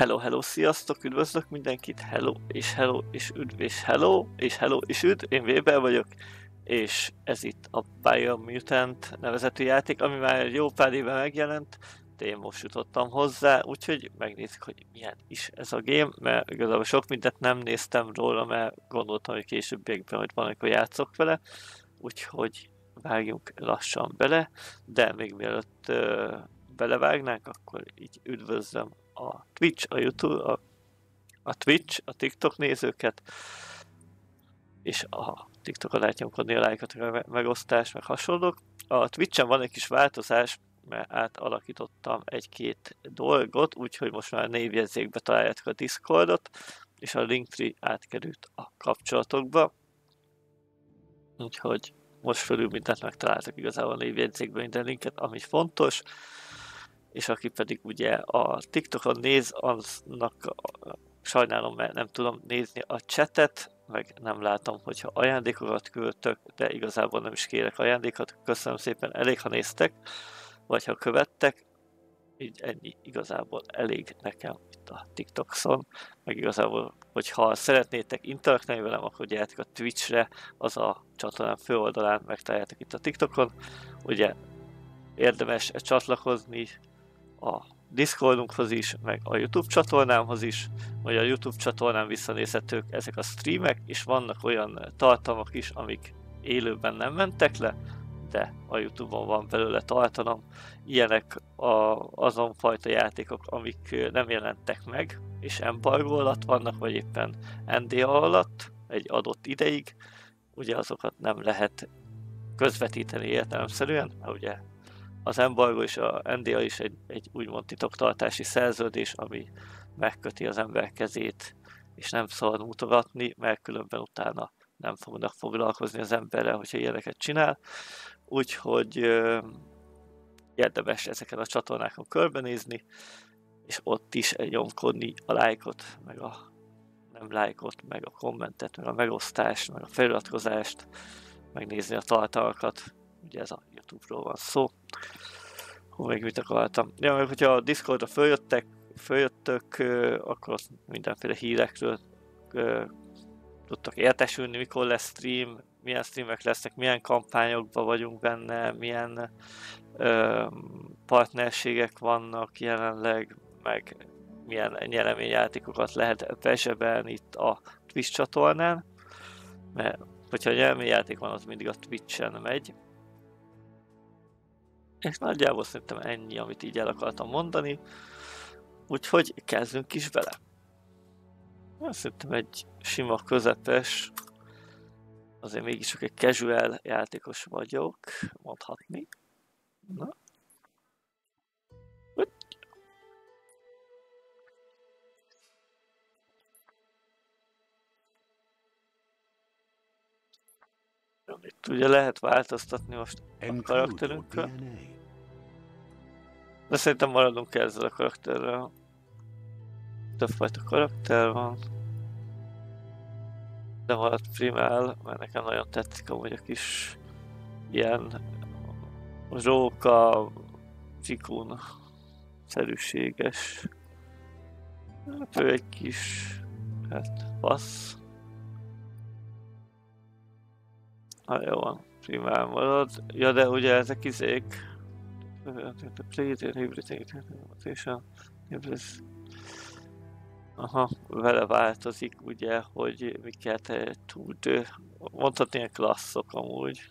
Hello, sziasztok, üdvözlök mindenkit, hello, és üdv, és hello, és üdv, én Weber vagyok, és ez itt a Biomutant nevezetű játék, ami már egy jó pár éve megjelent, de én most jutottam hozzá, úgyhogy megnézzük, hogy milyen is ez a game, mert igazából sok mindent nem néztem róla, mert gondoltam, hogy későbbiekben, hogy valamikor játszok vele, úgyhogy vágjunk lassan bele, de még mielőtt belevágnánk, akkor így üdvözlöm a Twitch, a YouTube, a Twitch, a TikTok nézőket, és a TikTokon lehet nyomkodni a lájkokat, megosztás, meg hasonlók. A Twitchen van egy kis változás, mert átalakítottam egy-két dolgot, úgyhogy most már névjegyzékbe találjátok a Discordot, és a linkre átkerült a kapcsolatokba. Úgyhogy most fölül mindent megtaláltak igazából a névjegyzékben, minden linket, ami fontos. És aki pedig ugye a TikTokon néz, aznak sajnálom, mert nem tudom nézni a chatet, meg nem látom, hogyha ajándékokat küldtök, de igazából nem is kérek ajándékot. Köszönöm szépen, elég ha néztek, vagy ha követtek, így ennyi igazából elég nekem itt a TikTokon, meg igazából, hogyha szeretnétek interaktálni velem, akkor gyertek a Twitchre, az a csatornám főoldalán megtaláljátok itt a TikTokon. Ugye érdemes csatlakozni a Discordunkhoz is, meg a YouTube csatornámhoz is, vagy a YouTube csatornán visszanézhetők ezek a streamek, és vannak olyan tartalmak is, amik élőben nem mentek le, de a YouTube-on van belőle tartalom. Ilyenek azon fajta játékok, amik nem jelentek meg, és embargó alatt vannak, vagy éppen NDA alatt egy adott ideig. Ugye azokat nem lehet közvetíteni értelemszerűen, mert ugye az embargo és a NDA is egy úgymond titoktartási szerződés, ami megköti az ember kezét, és nem szabad mutogatni, mert különben utána nem fognak foglalkozni az emberrel, hogyha ilyeneket csinál. Úgyhogy érdemes ezeken a csatornákon körbenézni, és ott is nyomkodni a lájkot, meg a nem lájkot, meg a kommentet, meg a megosztást, meg a feliratkozást, megnézni a tartalmakat. Ugye ez a YouTube-ról van szó. Hú, még mit akartam? Ja, meg hogyha a Discordra följöttök, akkor mindenféle hírekről tudtak értesülni, mikor lesz stream, milyen streamek lesznek, milyen kampányokban vagyunk benne, milyen partnerségek vannak jelenleg, meg milyen nyereményjátékokat lehet bezsebelni itt a Twitch csatornán, mert hogyha nyereményjáték van, az mindig a Twitchen megy. És nagyjából szerintem ennyi, amit így el akartam mondani, úgyhogy kezdünk is bele. Szerintem egy sima, közepes, azért mégis csak egy casual játékos vagyok, mondhatni. Na. Itt ugye lehet változtatni most a karakterünkön. De szerintem maradunk ezzel a karakterrel. Többfajta karakter van. De marad primál, mert nekem nagyon tetszik amúgy a kis ilyen róka, csikun szerűséges. Hát ő egy kis, hát passz. Jó van, primál marad. Ja, de ugye ezek izék. Aha, vele változik ugye, hogy miket tud. Mondhatni ilyen klasszok amúgy.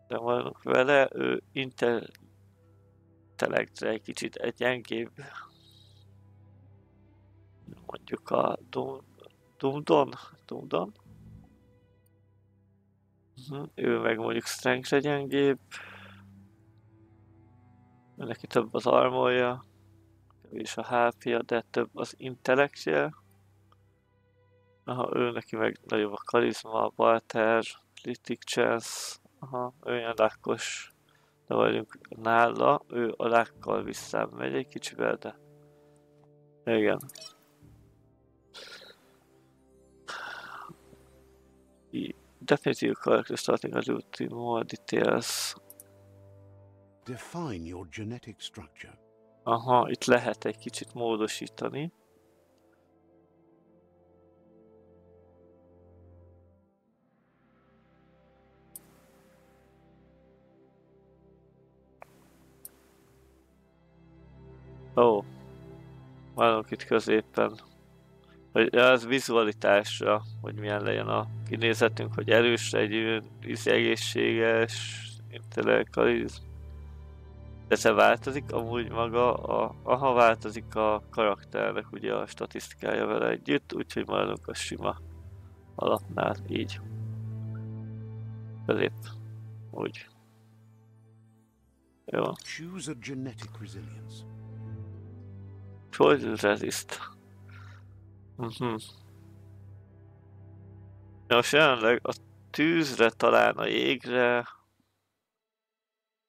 De vannak vele, ő intellektre egy kicsit gyengébb. Mondjuk a Dumdon. Ő meg mondjuk strengthre gyengébb. Neki több az armorja, kevés a HP-ja, de több az intellektje. Aha, ő neki meg nagyobb a karizma, a barter, critic chance. Aha, ő ilyen lákkos, de vagyunk nála. Ő a lákkal visszám megy egy kicsivel, de igen. Definitive character starting a routine more details. Define your genetic structure. Aha, itt lehet egy kicsit módosítani. Ó, vállalok itt középen. Hogy ez vizualitásra, hogy milyen legyen a kinézetünk, hogy erős legyünk, egészséges, intellektualizm. Ez változik amúgy maga, aha, változik a karakternek ugye a statisztikája vele együtt, úgyhogy maradunk a sima alapnál, így. Közép. Úgy. Jó. Choose a genetic resilience. Choice resist. Most jelenleg a tűzre, talán a jégre,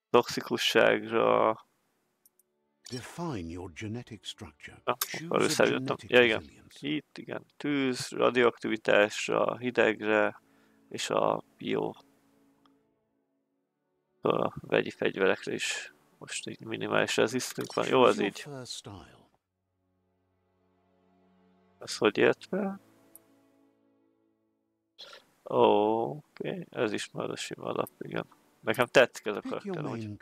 toxikusságra. Define your genetic structure. Akkor összejöttem. Ja, igen. Itt, igen. Tűz, radioaktivitásra, hidegre, és a bio. A vegyi fegyverekre is. Most így minimális rezisztünk van. Jó, az így. Ez hogy értve? Oké, ez is már a sima alap, igen. Nekem tetszik ez a karakter, hogy...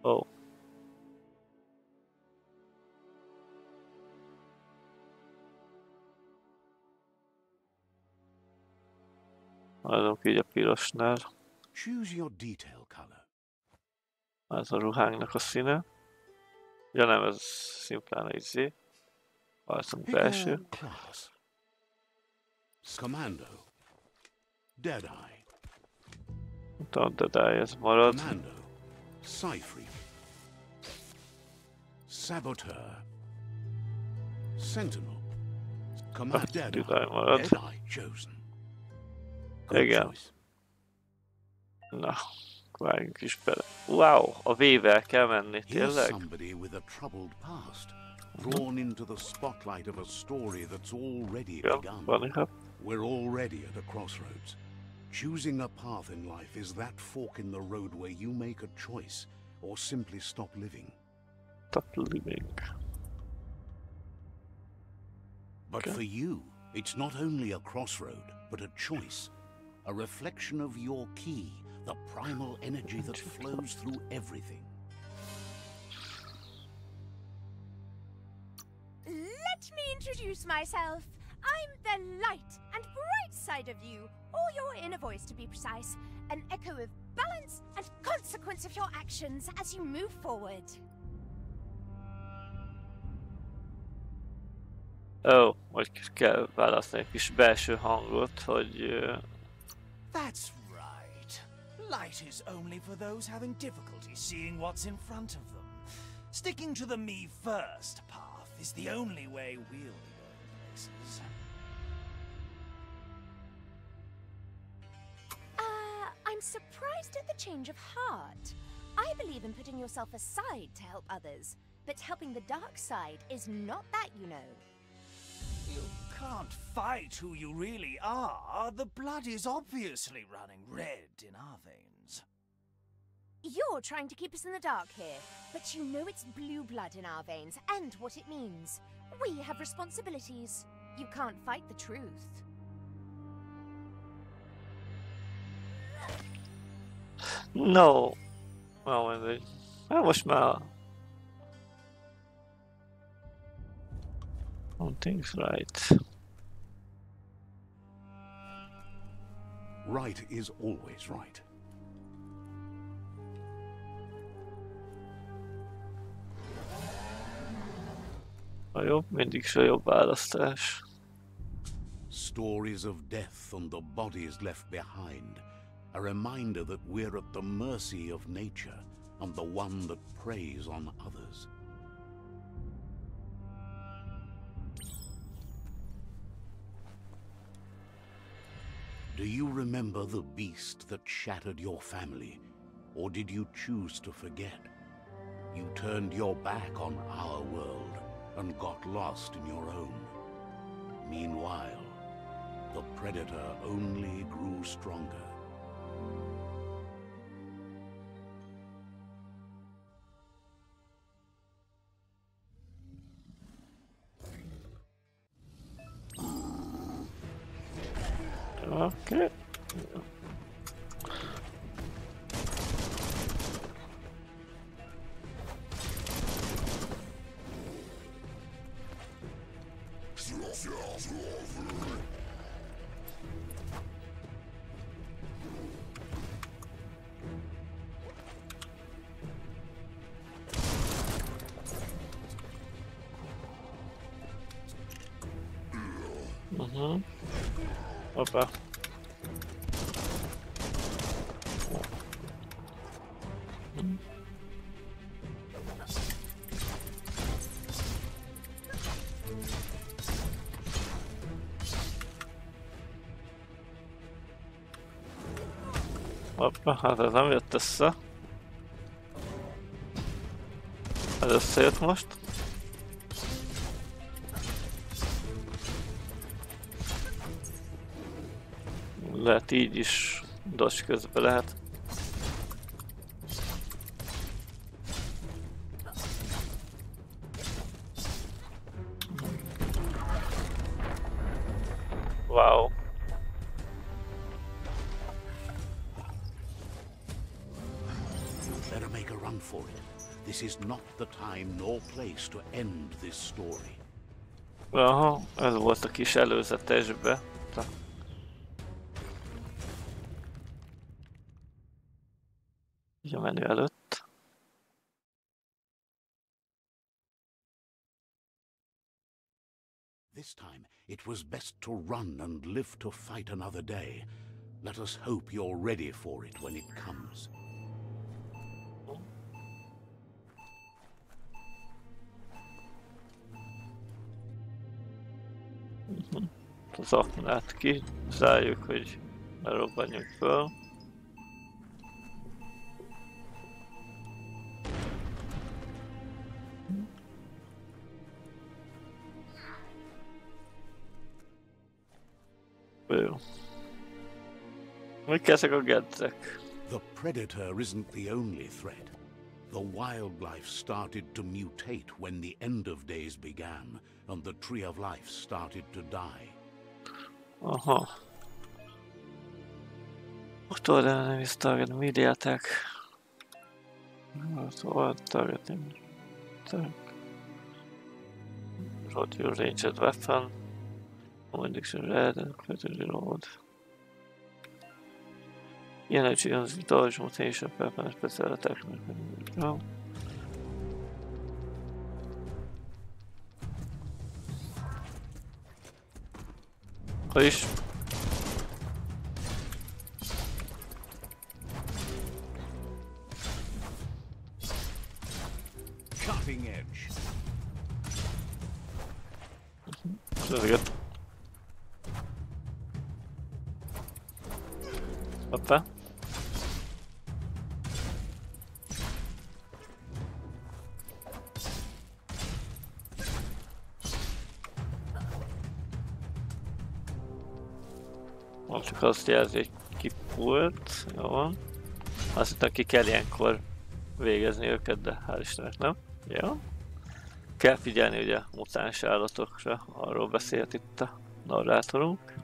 Ó. Maradunk így a pirosnál. Ez a ruhánknak a színe. Ja nem, ez szimplán egy Z. Arcunk belső. Commando. Deadeye. Utána Deadeye, ez marad. Commando. Cypher. Saboteur. Sentinel. Commando. Deadeye marad. Deadeye chosen. Igen. Na, vágjunk is bele. Wow, a V-vel kell menni, tényleg? Drawn into the spotlight of a story that's already begun. We're already at a crossroads. Choosing a path in life is that fork in the road where you make a choice or simply stop living. Stop living. But for you, it's not only a crossroad, but a choice. A reflection of your key, the primal energy that flows through everything. Let me introduce myself. I'm the light and bright side of you, or your inner voice to be precise, an echo of balance and consequence of your actions as you move forward. Ó, hogy kell választani egy kis belső hangot, hogy... That's right. Light is only for those having difficulty seeing what's in front of them. Sticking to the me first path is the only way we'll be going places. I'm surprised at the change of heart. I believe in putting yourself aside to help others, but helping the dark side is not that, you know. You can't fight who you really are. The blood is obviously running red in our veins. You're trying to keep us in the dark here, but you know it's blue blood in our veins and what it means. We have responsibilities. You can't fight the truth. No. Mindegy. Hát most már... Something's right. Right is always right. A jobb mindig is a jobb választás. Stories of death and the bodies left behind. A reminder that we're at the mercy of nature and the one that preys on others. Do you remember the beast that shattered your family, or did you choose to forget? You turned your back on our world and got lost in your own. Meanwhile, the predator only grew stronger. Oké. Hoppá. Hoppá, hát ez nem jött össze. Ez összejött most. Lehet így is, dodge közben lehet. Wow. Better make a run for it. This is not the time nor place to end this story. Aha, ez volt a kis előzetesbe. Így a menü előtt. This time it was best to run and live to fight another day. Let us hope you're ready for it when it comes. Az aknát kizárjuk, hogy ne robbanjuk föl. Jó. Mik ezek a gedzek? The predator isn't the only threat. The wildlife started to mutate when the end of days began, and the tree of life started to die. Aha. What enemy is target media attack? What targeting? Road your ranged weapon. Addiction red and quickly reload. Energy on the dodge mutation weapon special attack. No. Hogy is? Cutting edge. Ezeket. Hoppá. Csak azt jelzi, hogy kipult. Jó van. Azt hittem, ki kell ilyenkor végezni őket, de hál' Istennek nem. Jó. Kell figyelni ugye mutáns állatokra, arról beszélt itt a narrátorunk.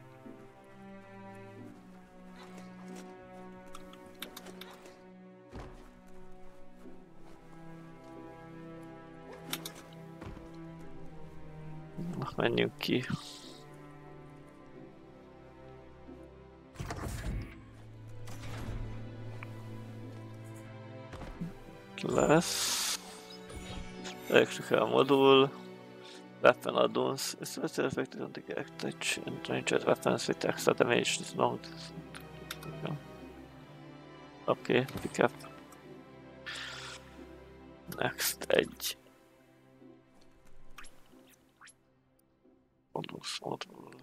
Menjünk ki. Lesz. Electrical module. Weapon add-ons. Special effect on the attach and ranged weapons with extra damage is long. Okay, pick up. Next edge. Module.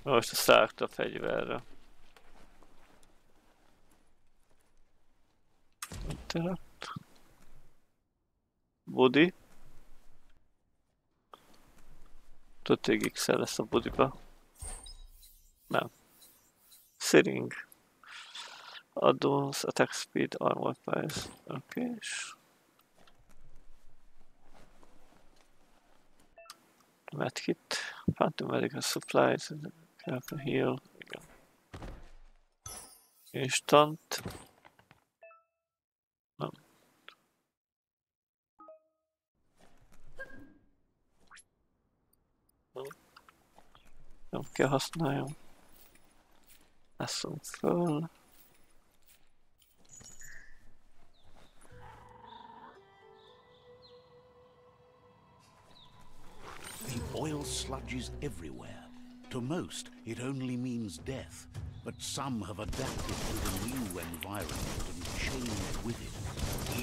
Most szállta a fegyverre. Interact. Body. 5 XL lesz a bodyba. Nem. Syring. Add-ons, attack speed, armor price. Oké. medkit, Phantom Medical Supplies, Help Heal, igen. Instant. Nem. Nem kell használjam. Lásszunk föl. The oil sludges everywhere. To most, it only means death. But some have adapted to the new environment and changed with it.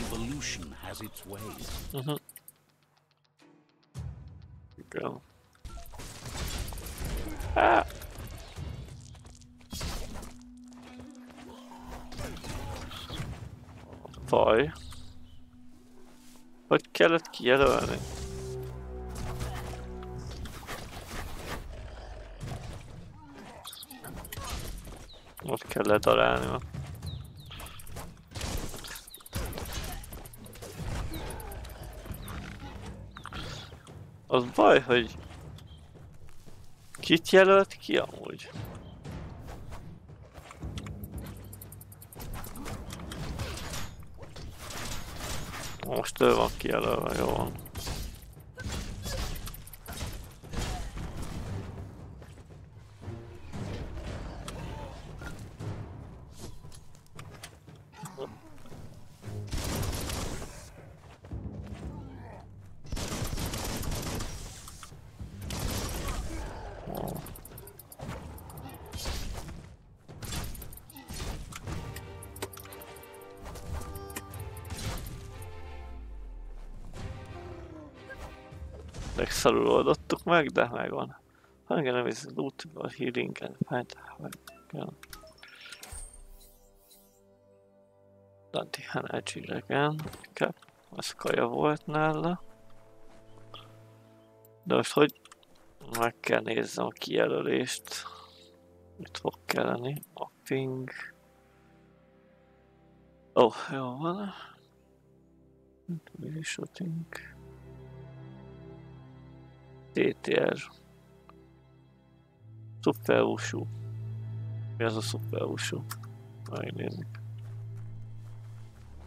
Evolution has its ways. Go. Ah! Baj. Hogy kellett kijelölni? Ott kell ledarálni. Az baj, hogy kit jelölt ki amúgy? Most ő van kijelölve, jó van. Szarul oldottuk meg, de megvan. Hangja nem is loot, a healing and find. Anti-energy regen. Az kaja volt nála. De most hogy meg kell nézzem a kijelölést. Mit fog kelleni? Mapping. Ó, jó van. Shooting. TTR. Szuper usú. Mi az a szuper usú? Megnézzük.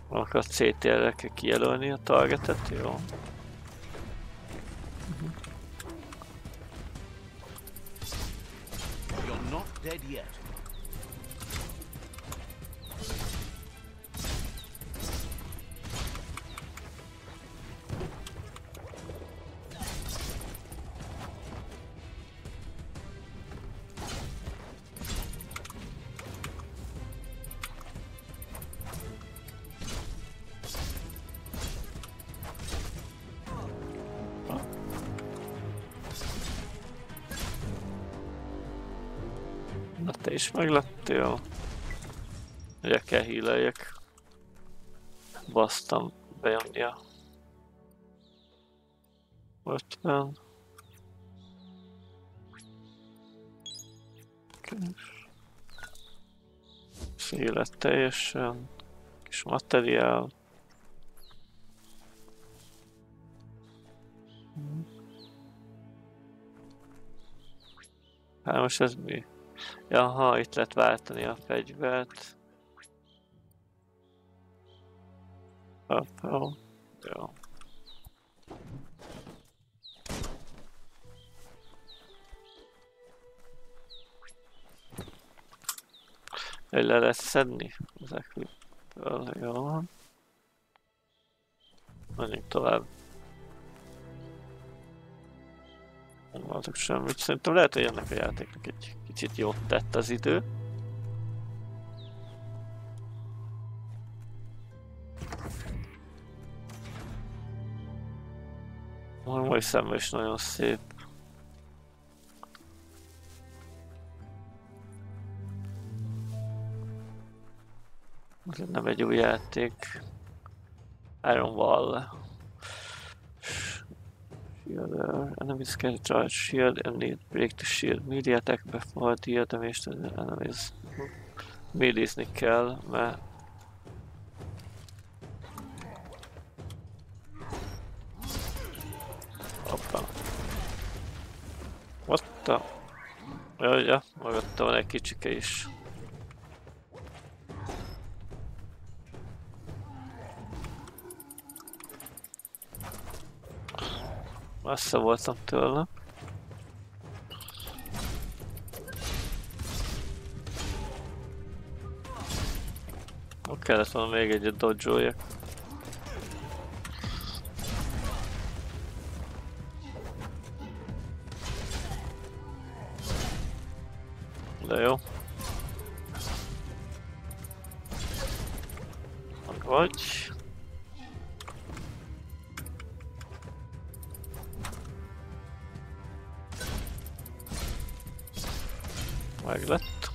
Akkor a CTR-re kell kijelölni a targetet, jó? You're not dead yet. Te is meglettél. Ugye kell healeljek. Basztam bejönni a 50. Élet teljesen. Kis materiál. Hát most ez mi? Jaha, itt lehet váltani a fegyvert. Jó. Jó. Le lehet szedni ezekből, jó van. Menjünk tovább. Nem voltak semmit. Szerintem lehet, hogy ennek a játéknak egy kicsit jót tett az idő. A mai szemben is nagyon szép. Ez nem egy új játék. Iron Wall. Enemies can charge shield and need break to shield. Melee attack before deal damage to the enemies. Melee-zni kell, mert hoppá. Ott a... Jaj, mögötte van egy kicsike is. Messze voltam tőle. Kellett volna még egyet dodge-oljak. De jó. Vagy. Meg lett.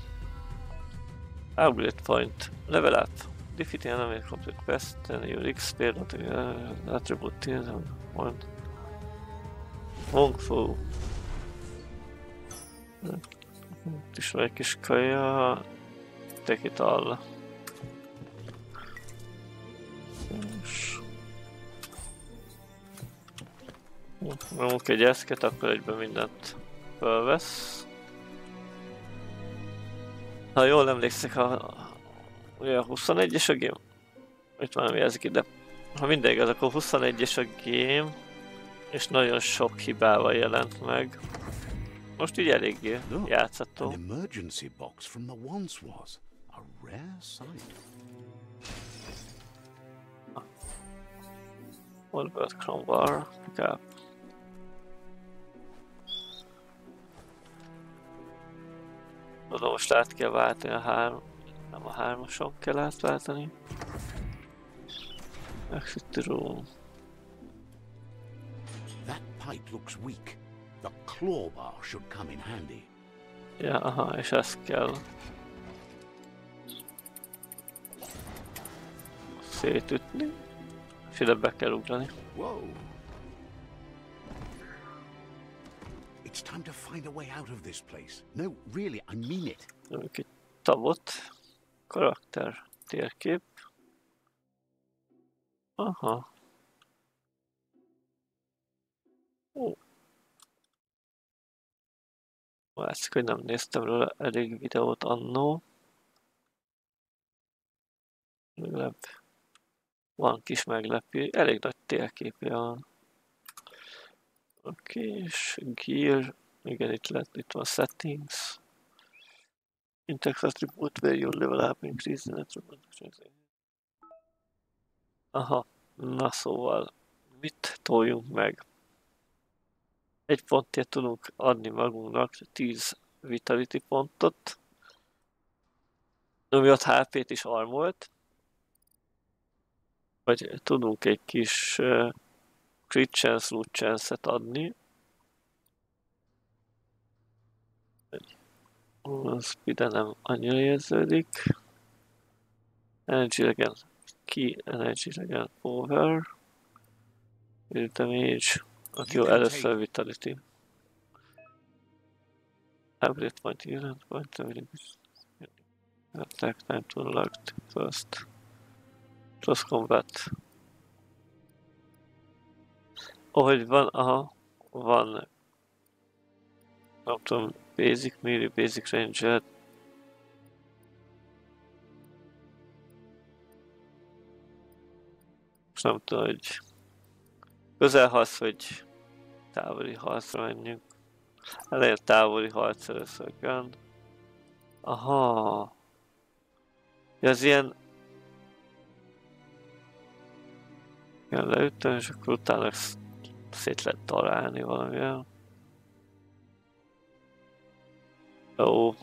Upgrade point. Level up. Defeat enemy complete quest and your XP attribute one. Wong Fu. Itt is van egy kis kaja. Take it all. És... nyomunk egy eszket, akkor egyben mindent felvesz. Ha jól emlékszek, ugye a 21-es a game? Itt már nem jelzik ide. Ha minden igaz, akkor 21-es a game, és nagyon sok hibával jelent meg. Most így eléggé játszható. An emergency box from the once was a rare sight. World Crowbar, pick up. Tudom, most át kell váltani nem a 3-ason kell átváltani. Exit room. That pipe looks weak. The claw bar should come in handy. Ja, aha, és ezt kell szétütni, és ide be kell ugrani. Whoa! It's time to find a way out of this place. No, really, I mean it. Nyomjuk egy tabot, karakter, térkép. Aha. Ó. Látszik, hogy nem néztem róla elég videót annó. Legalább van kis meglepő, elég nagy térképje van. Oké, és gear, igen, itt van settings. Intex attribute where you level up increase in attribute. Aha, na szóval, mit toljunk meg? Egy pontért tudunk adni magunknak 10 vitality pontot, ami ott HP-t is armolt, vagy tudunk egy kis crit chance, loot chance-et adni. Az ide nem annyira érződik. Energy legyen ki, energy legyen power. Damage. Jó, először vitality. Upgrade point, jelent point, attack time to unlocked first. Close combat. Ahogy van, aha, van. Nem tudom, basic melee, basic ranger. Most nem tudom, hogy közelharc, vagy távoli harcra menjünk. Elején távoli harc először gun. Aha. Ja, ez ilyen... Igen, leütöm, és akkor utána szét lehet találni valamilyen. Jó.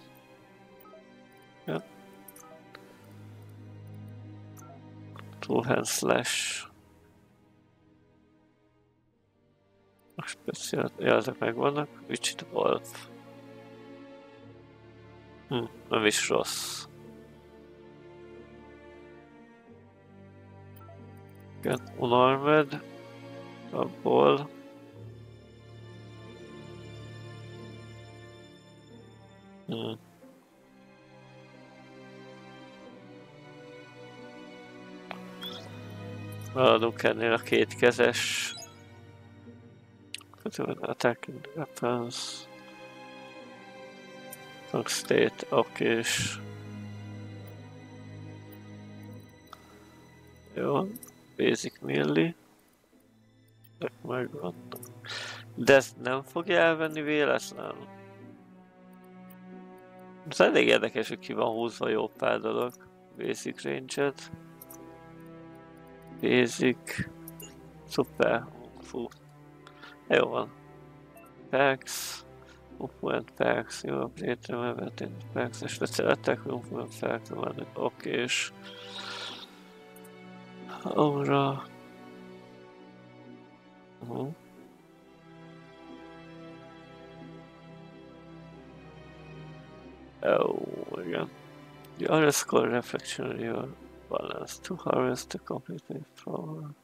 Ja. Two hand slash. A speciál, ja, ezek megvannak. Witched Wolf. Nem is rossz. Igen, unarmed. Abból. Maradunk ennél a kétkezes. Attacking weapons. State, okés. Jó, basic milli. Ezek megvannak. De ezt nem fogja elvenni véletlen? Ez elég érdekes, hogy ki van húzva jó pár dolog. Basic range-et. Basic. Szuper. Fú. Jó van. Packs. Movement packs. Jó, update everything packs. És leceletek, movement packs. Okés. Aura. Oh, igen. The underscore reflection of your balance to harvest the completely from.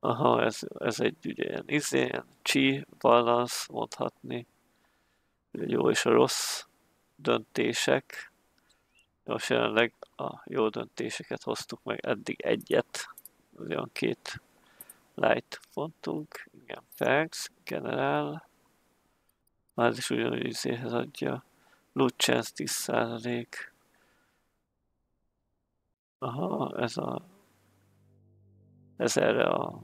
Aha, ez egy ugye ilyen ilyen chi balance mondhatni. A jó és a rossz döntések. Most jelenleg a jó döntéseket hoztuk meg eddig egyet. Olyan 2 light pontunk. Igen, facts, generál. Az is ugyanúgy izéhez adja. Loot chance 10%. Aha, ez erre a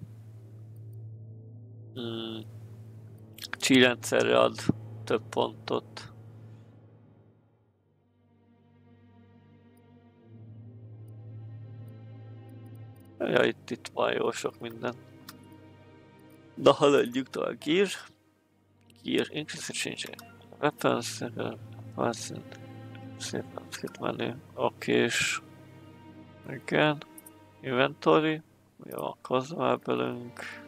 chi rendszerre ad több pontot. Ja, itt van jó sok minden. Na, haladjuk tovább. Gear, increase change. Weapons, szépen szét menő. Okés. Igen. Inventory. Jó, kozmábelünk.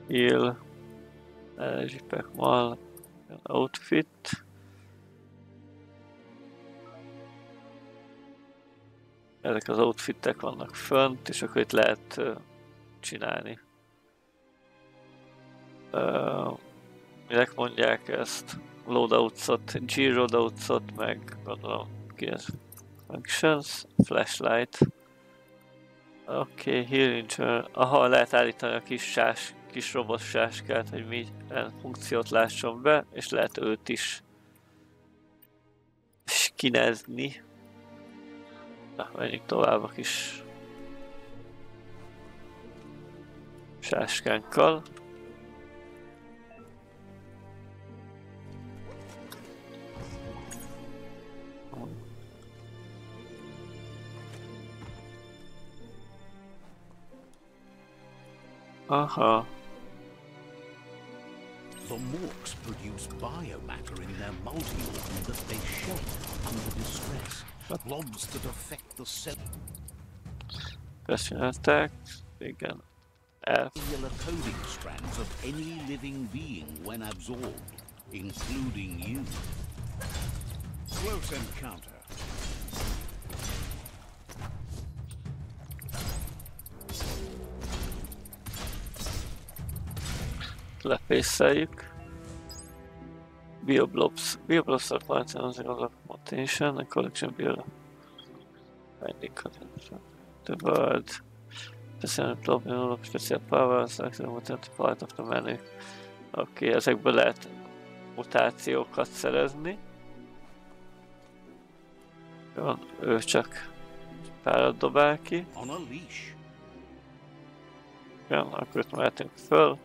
Heal. Energy pack mal. Outfit. Ezek az outfittek vannak fönt, és akkor itt lehet csinálni. Minek mondják ezt? Loadouts-ot, G-loadouts-ot, meg gondolom ki ez. Functions, flashlight. Oké, healing. Aha, lehet állítani a kis robot sáskát, hogy milyen funkciót lásson be, és lehet őt is skinezni. Na, menjünk tovább a kis sáskánkkal. Aha. The Morks produce biomatter in their multi-organ that they shed under distress. Blobs that affect the cell. Köszönhetek. Igen. Cellular coding strands of any living being when absorbed, including you. Close encounter. Lepészeljük. Bioblobs. Bioblobs are plants and other mutation and collection bio. Finding the word. Special blob, special power, selection mutant part of the menu. Oké, ezekből lehet mutációkat szerezni. Jó, ő csak párat dobál ki. On a leash. Jó, akkor itt mehetünk föl.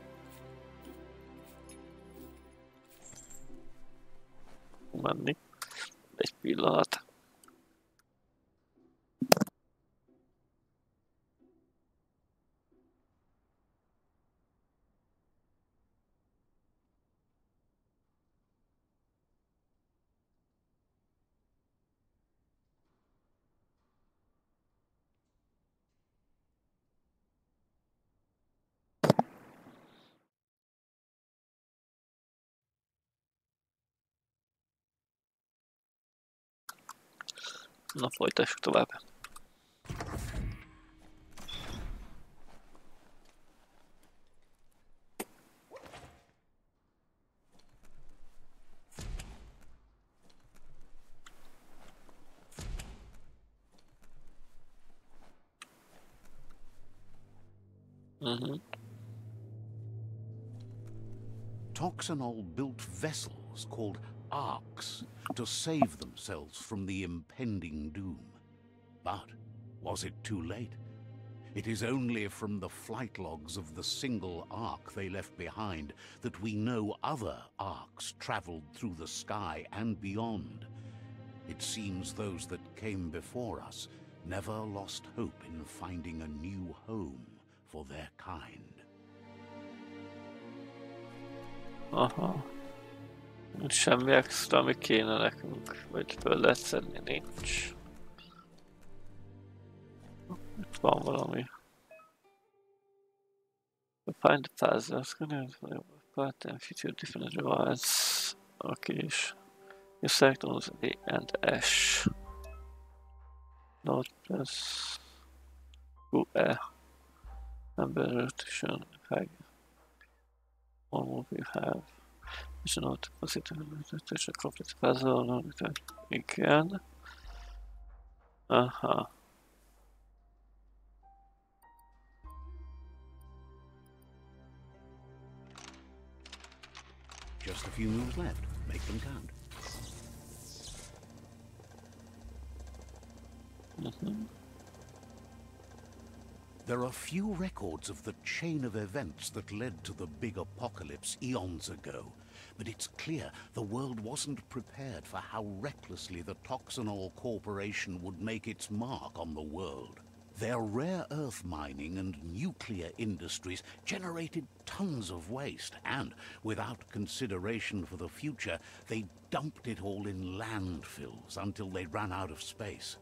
Menni. Egy pillanat. Na, folytassuk tovább. Toxanol built vessels called arcs to save themselves from the impending doom. But was it too late? It is only from the flight logs of the single arc they left behind that we know other arcs traveled through the sky and beyond. It seems those that came before us never lost hope in finding a new home for their kind. Aha. Nincs semmi extra, ami kéne nekünk, vagy föl lehet szedni, nincs. Itt van valami. Find the puzzles, part and feature different rewards. Oké, és you select on the A and S. Not plus QE. Number rotation, high. One more we have. És a not positive és a complete puzzle, igen. Aha. Just a few moves left. Make them count. There are few records of the chain of events that led to the big apocalypse eons ago, but it's clear the world wasn't prepared for how recklessly the Toxanol Corporation would make its mark on the world. Their rare earth mining and nuclear industries generated tons of waste, and, without consideration for the future, they dumped it all in landfills until they ran out of space.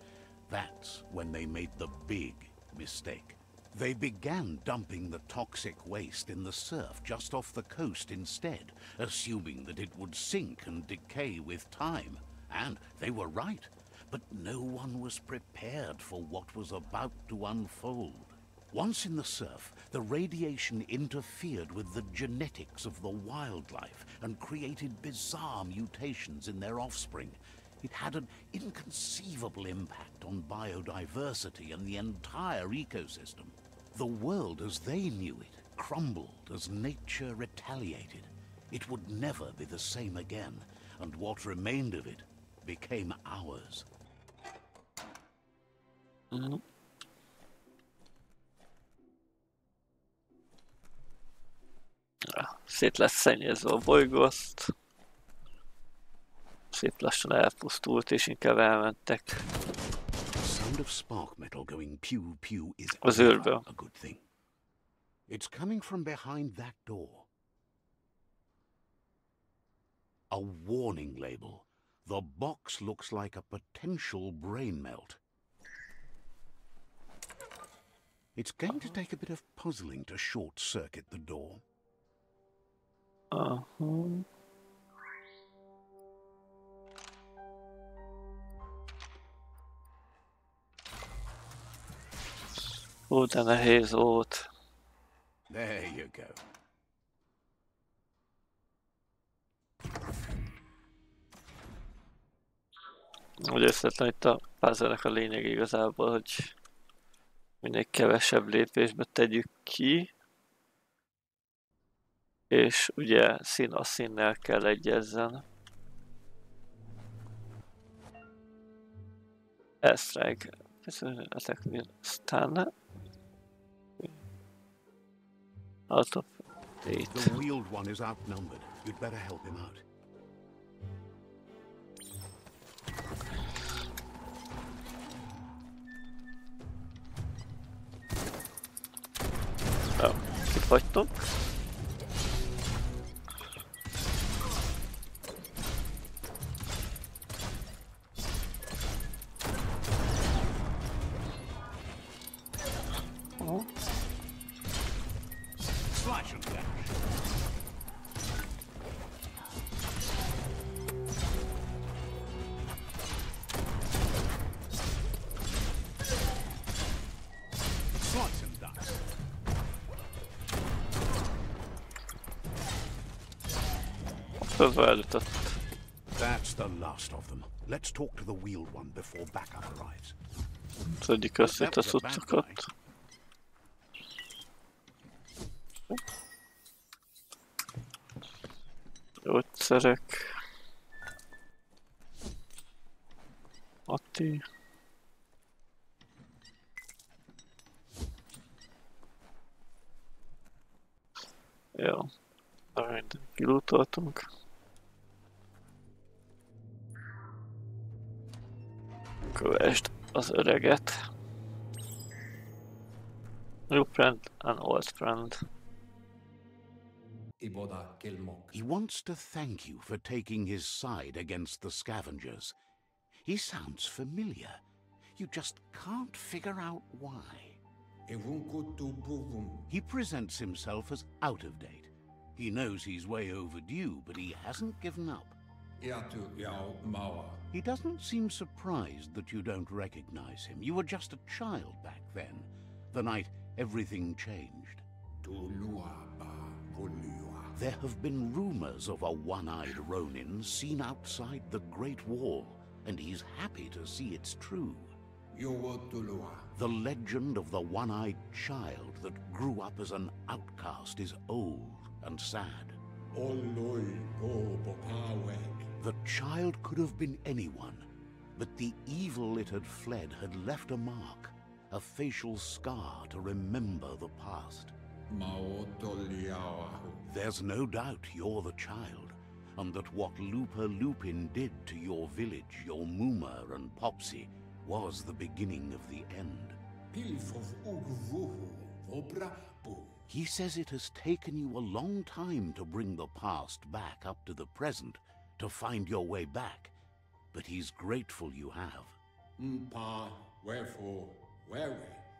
That's when they made the big mistake. They began dumping the toxic waste in the surf just off the coast instead, assuming that it would sink and decay with time. And they were right. But no one was prepared for what was about to unfold. Once in the surf, the radiation interfered with the genetics of the wildlife and created bizarre mutations in their offspring. It had an inconceivable impact on biodiversity and the entire ecosystem. The world as they knew it crumbled as nature retaliated. It would never be the same again, and what remained of it became ours. Szét lesz szennyezve a bolygózt. Szép lassan elpusztult, és inkább elmentek. Sound of spark metal going pew pew is az őrből. A good thing. It's coming from behind that door. A warning label. The box looks like a potential brain melt. It's going to take a bit of puzzling to short-circuit the door. Ó, de nehéz volt. There you go. Úgy összetlen itt a puzzle-nek a lényeg igazából, hogy minél kevesebb lépésbe tegyük ki, és ugye szín a színnel kell egyezzen. Strike. Attack will stun. Out of 8. The wheeled one is outnumbered. You'd better help him out. Itt vagytok. Fölváltott. That's the last of them. Let's talk to the wheeled one before backup arrives. Szedjük össze itt a cuccokat. Gyógyszerek. Mati. Jó. Mindent kilútoltunk. Kövesd az öreget. New friend and old friend. He wants to thank you for taking his side against the scavengers. He sounds familiar. You just can't figure out why. He presents himself as out of date. He knows he's way overdue, but he hasn't given up. He doesn't seem surprised that you don't recognize him. You were just a child back then, the night everything changed. There have been rumors of a one-eyed Ronin seen outside the Great Wall, and he's happy to see it's true. The legend of the one-eyed child that grew up as an outcast is old and sad. The child could have been anyone, but the evil it had fled had left a mark, a facial scar to remember the past. There's no doubt you're the child, and that what Lupa Lupin did to your village, your Muma and Popsy, was the beginning of the end. He says it has taken you a long time to bring the past back up to the present, to find your way back, but he's grateful you have.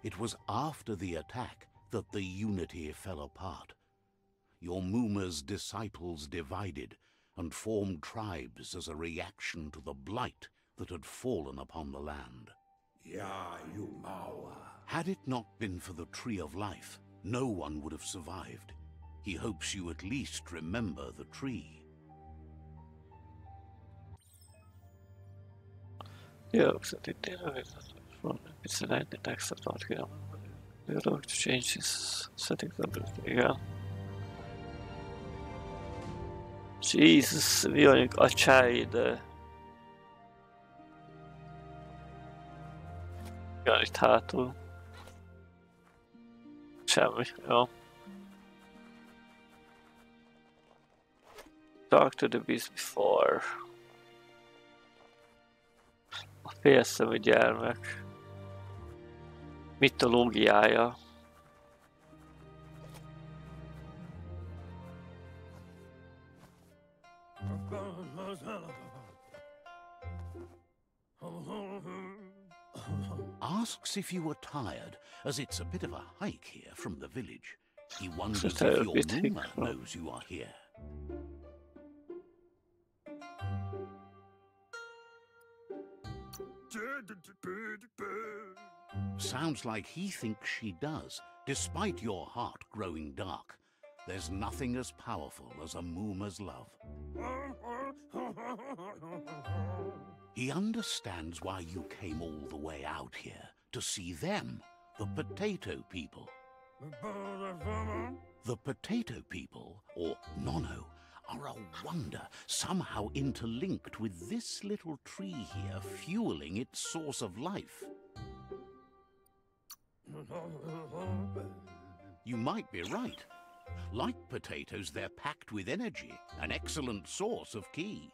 It was after the attack that the unity fell apart. Your Muma's disciples divided and formed tribes as a reaction to the blight that had fallen upon the land. Had it not been for the Tree of Life, no one would have survived. He hopes you at least remember the tree. Yeah, it's an extra thought here. We're going to change his settings again. Jesus, mi vagyunk a csaj, de... Igen, itt hátul. Semmi, jó. Talk to the beast before. A félszemű gyermek. Mitológiája. Asks if you were tired, as it's a bit of a hike here from the village. He wonders if your Muma knows you are here. Sounds like he thinks she does, despite your heart growing dark. There's nothing as powerful as a Muma's love. He understands why you came all the way out here, to see them, the potato people. The potato people, or Nono, are a wonder, somehow interlinked with this little tree here, fueling its source of life. You might be right. Like potatoes, they're packed with energy, an excellent source of ki.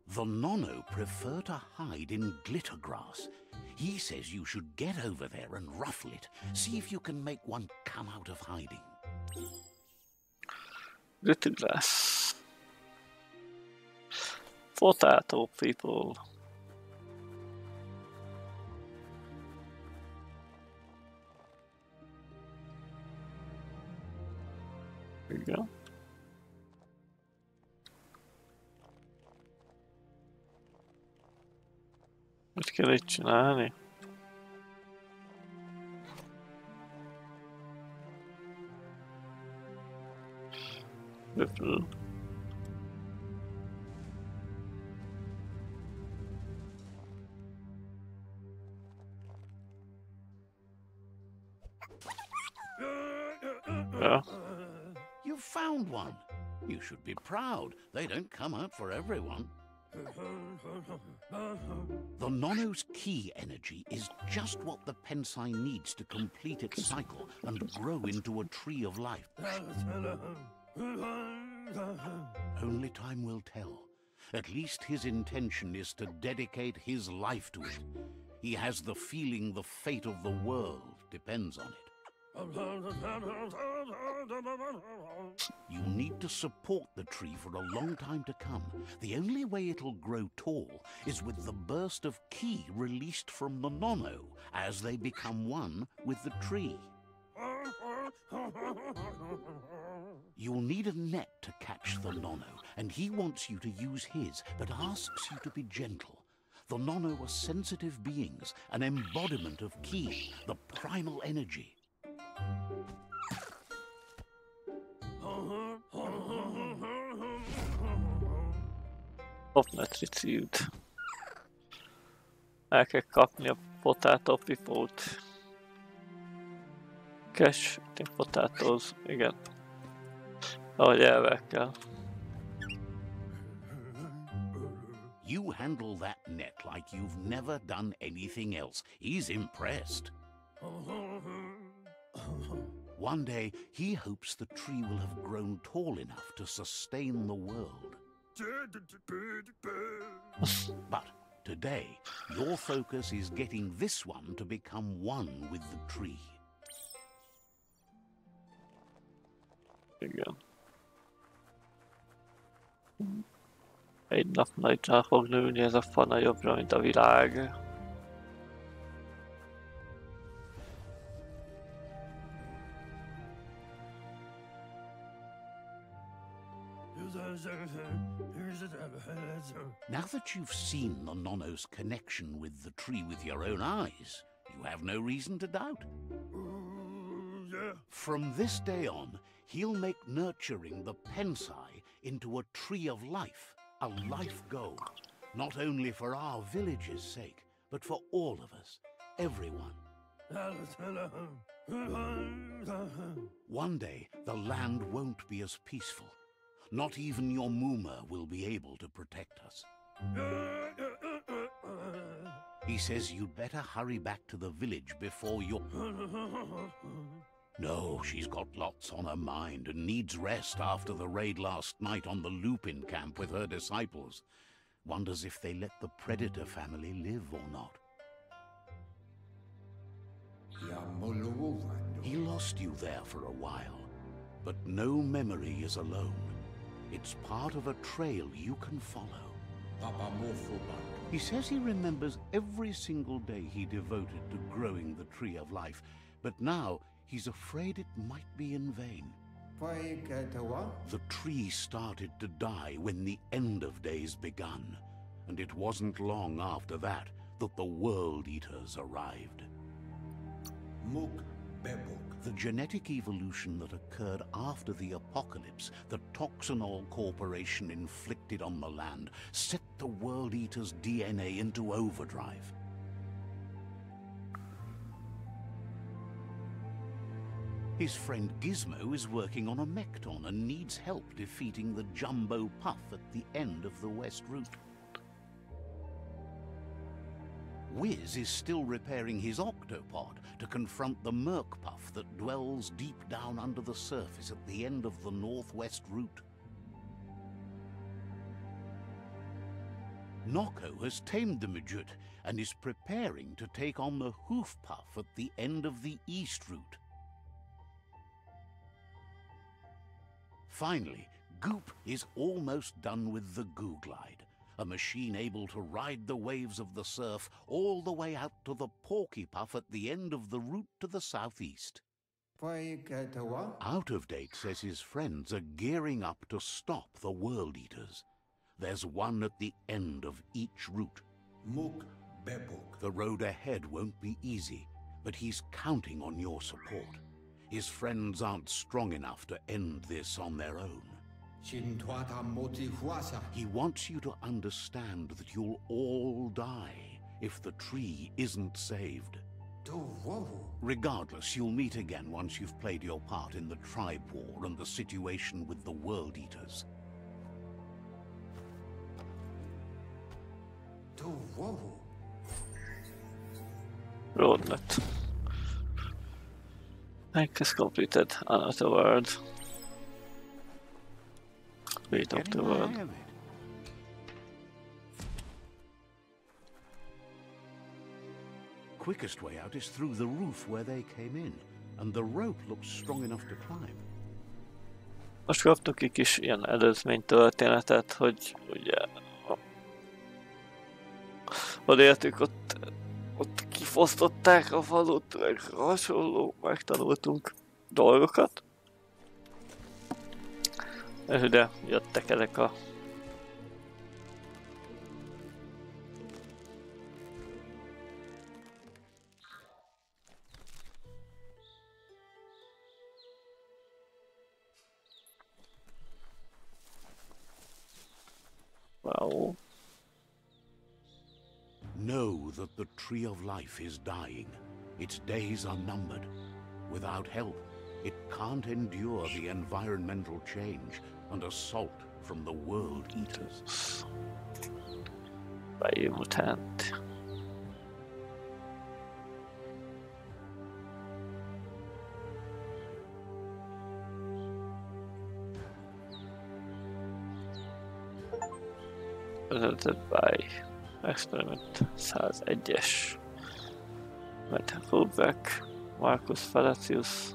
The Nono prefer to hide in glitter grass. He says you should get over there and ruffle it. See if you can make one come out of hiding. Glitter glass. Potato people. There you go. Mit kell itt csinálni? Ja. You found one. You should be proud. They don't come out for everyone. The Nono's key energy is just what the Pensai needs to complete its cycle and grow into a tree of life. Only time will tell. At least his intention is to dedicate his life to it. He has the feeling the fate of the world depends on it. You need to support the tree for a long time to come. The only way it'll grow tall is with the burst of ki released from the Nono as they become one with the tree. You'll need a net to catch the Nono, and he wants you to use his, but asks you to be gentle. The Nono are sensitive beings, an embodiment of ki, the primal energy. Top matricid. El kell kapni a potato pipót. Cash, potatoes, igen. Ahogy elvel kell. You handle that net like you've never done anything else. He's impressed. One day, he hopes the tree will have grown tall enough to sustain the world. But today, your focus is getting this one to become one with the tree. Igen. Egy nap nagyra fog nőni ez a fa nagyobbra, mint a világ. Now that you've seen the Nono's connection with the tree with your own eyes, you have no reason to doubt. From this day on, he'll make nurturing the Pensai into a tree of life, a life goal, not only for our village's sake, but for all of us, everyone. One day, the land won't be as peaceful. Not even your Muma will be able to protect us. He says you'd better hurry back to the village before you're... No, she's got lots on her mind and needs rest after the raid last night on the Lupin camp with her disciples. Wonders if they let the Predator family live or not. He lost you there for a while, but no memory is alone. It's part of a trail you can follow. He says he remembers every single day he devoted to growing the tree of life, but now he's afraid it might be in vain. The tree started to die when the end of days begun, and it wasn't long after that that the World Eaters arrived. The genetic evolution that occurred after the apocalypse that Toxanol Corporation inflicted on the land set the World Eater's DNA into overdrive. His friend Gizmo is working on a Mekton and needs help defeating the Jumbo Puff at the end of the West Route. Wiz is still repairing his octopod to confront the Merc Puff that dwells deep down under the surface at the end of the Northwest Route. Noko has tamed the Midget and is preparing to take on the Hoof Puff at the end of the East Route. Finally, Goop is almost done with the Goo Glide, a machine able to ride the waves of the surf all the way out to the Porky Puff at the end of the route to the southeast. Out of Date says his friends are gearing up to stop the World Eaters. There's one at the end of each route. The road ahead won't be easy, but he's counting on your support. His friends aren't strong enough to end this on their own. He wants you to understand that you'll all die if the tree isn't saved. Regardless, you'll meet again once you've played your part in the tribe war and the situation with the World Eaters. Roadmap. Hack has completed another world. Wait of the world. Quickest way out is through the roof where they came in, and the rope looks strong enough to climb. Most kaptuk egy kis ilyen előzménytörténetet, hogy ugye odaértük, ott kifosztották a falut, meg hasonló, megtanultunk dolgokat. És ide jöttek ezek a wow. Know that the Tree of Life is dying. Its days are numbered. Without help, it can't endure the environmental change and assault from the World Eaters. Biomutant. Presented by Experiment 101-es. Matt Fullback, Marcus Falacius.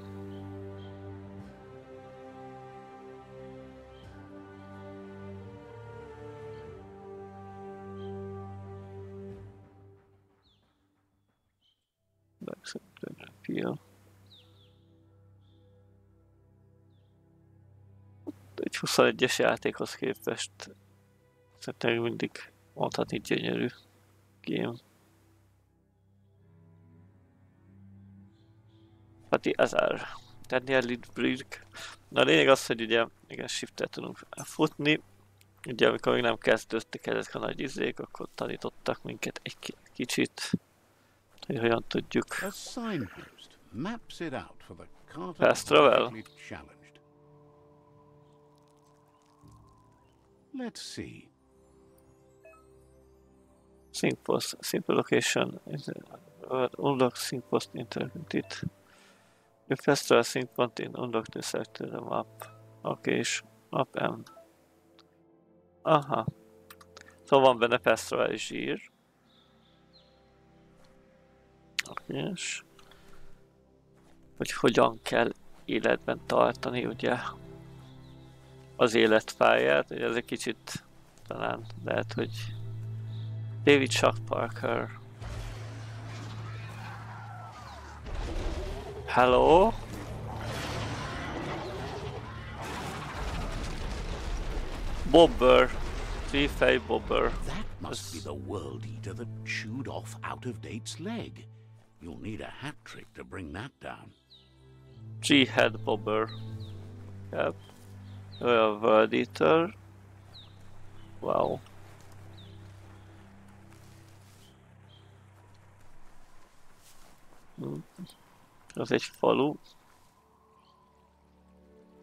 Appeal. Egy 21-es játékhoz képest szerintem mindig mondhatni gyönyörű game. Pati ACER. Tennél lead break. Na a lényeg az, hogy ugye igen, shiftet tudunk futni. Ugye amikor még nem kezdődtek ezek a nagy izék, akkor tanítottak minket egy kicsit, hogy hogyan tudjuk. Fast travel. Let's see. Sync post, simple location, unlock sync post interpreted. You fast travel sync point in unlock to select the map. Okay, és map M. Aha. Szóval van benne fast travel zsír. Oké, és hogy hogyan kell életben tartani, ugye, az életpályát, ugye ez egy kicsit talán lehet, hogy David Chuck Parker. Hello? Bobber. Three-fay Bobber. That must be the World Eater that chewed off Out-of-Date's leg. You'll need a hat trick to bring that down. G-head Bobber. Yep. A World Eater. Wow. Az egy falu.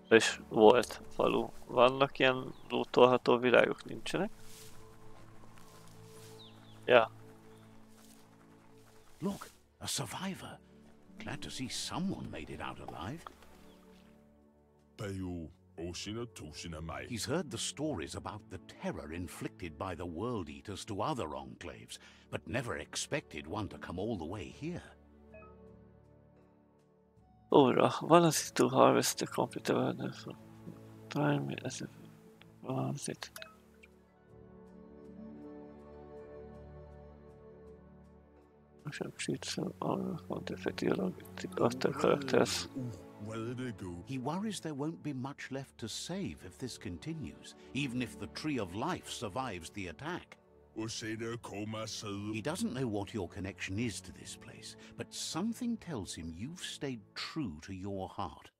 És volt falu. Vannak ilyen lootolható világok? Nincsenek? Ja. Look, a survivor. Glad to see someone made it out alive. He's heard the stories about the terror inflicted by the World Eaters to other enclaves, but never expected one to come all the way here. Óra, van az itt to harvest the complete awareness of time as if was it. Sheets are effectively after characters. He worries there won't be much left to save if this continues, even if the Tree of Life survives the attack. He doesn't know what your connection is to this place, but something tells him you've stayed true to your heart.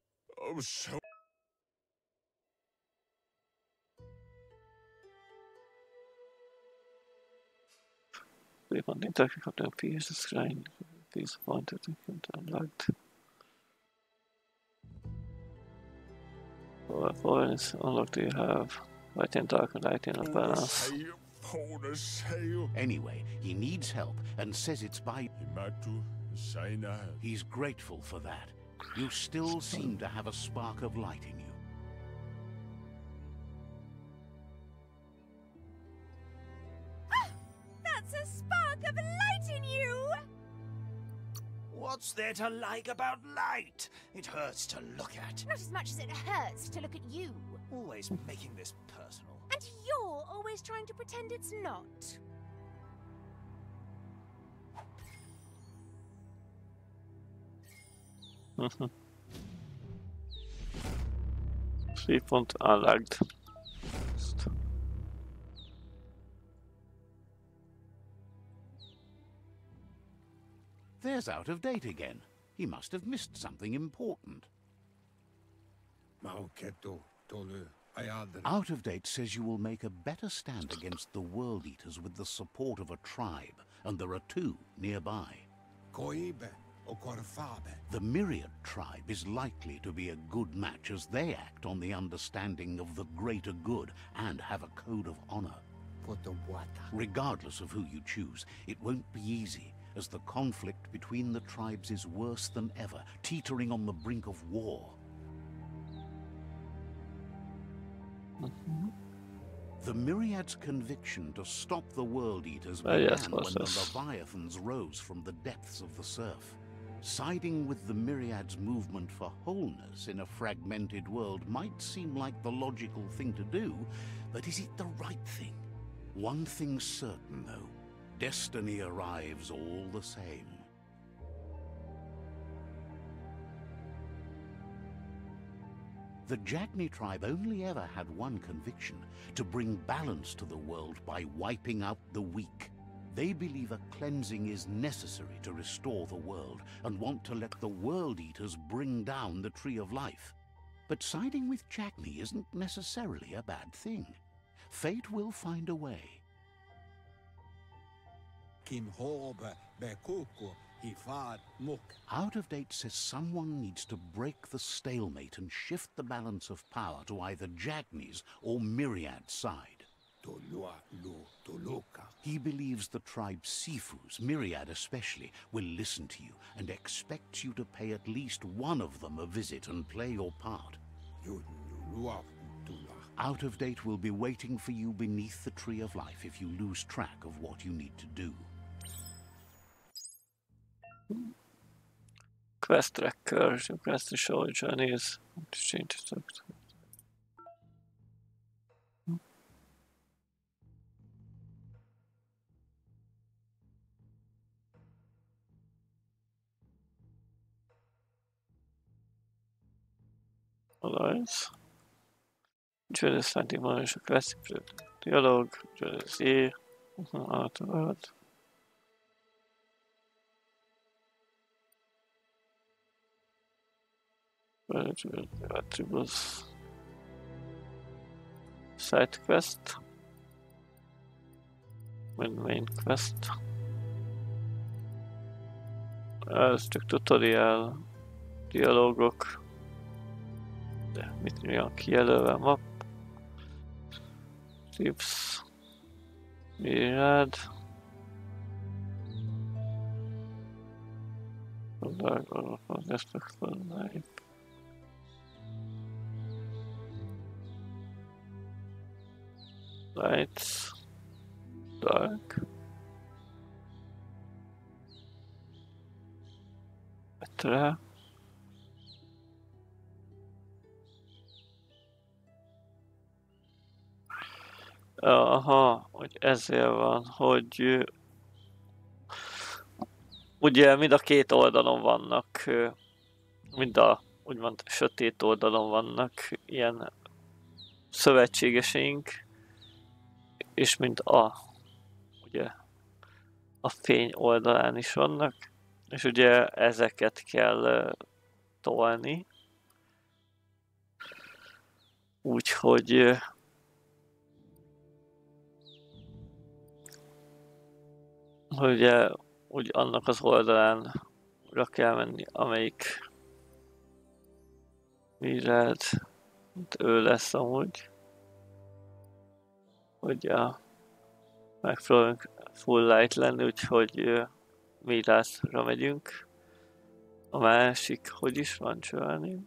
click on the interactive content piece, the screen, piece pointed and unlocked. For points, unlock do you have? Light and dark and light and balance. Anyway, he needs help and says it's by... He's grateful for that. You still seem to have a spark of light in you. That's a spark of light in you! What's there to like about light? It hurts to look at. Not as much as it hurts to look at you. Always making this personal. And you're always trying to pretend it's not. Point unlocked. There's out of date again. He must have missed something important. Out of date says you will make a better stand against the World Eaters with the support of a tribe, and there are 2 nearby. The Myriad tribe is likely to be a good match as they act on the understanding of the greater good and have a code of honor. Regardless of who you choose, it won't be easy, as the conflict between the tribes is worse than ever, teetering on the brink of war. The Myriad's conviction to stop the World Eaters began when the Leviathans rose from the depths of the surf. Siding with the Myriad's movement for wholeness in a fragmented world might seem like the logical thing to do, but is it the right thing? One thing's certain, though. Destiny arrives all the same. The Jagni tribe only ever had one conviction: to bring balance to the world by wiping out the weak. They believe a cleansing is necessary to restore the world and want to let the World Eaters bring down the Tree of Life. But siding with Jagni isn't necessarily a bad thing. Fate will find a way. Out of date says someone needs to break the stalemate and shift the balance of power to either Jagni's or Myriad's side. He believes the tribe's Sifus, Myriad especially, will listen to you and expects you to pay at least one of them a visit and play your part. Out of date will be waiting for you beneath the Tree of Life if you lose track of what you need to do. Quest tracker, quest to show journeys, change it. Alliance. Journey standing monitor quest dialogue, journey see, afterward. Attributes. Side quest. Main quest. Ez csak tutorial. Dialógok. De mi van kijelölve? Map. Tips. Myriad. Lights. Dark. Better. Aha, hogy ezért van, hogy ugye mind a két oldalon vannak, mind a úgymond sötét oldalon vannak ilyen szövetségeseink, és mind ugye a fény oldalán is vannak, és ugye ezeket kell tolni, úgyhogy ugye úgy annak az oldalánra kell menni, amelyik mirád, ő lesz amúgy, hogy megpróbálunk full light lenni, úgyhogy mirázra megyünk. A másik, hogy is van csölni?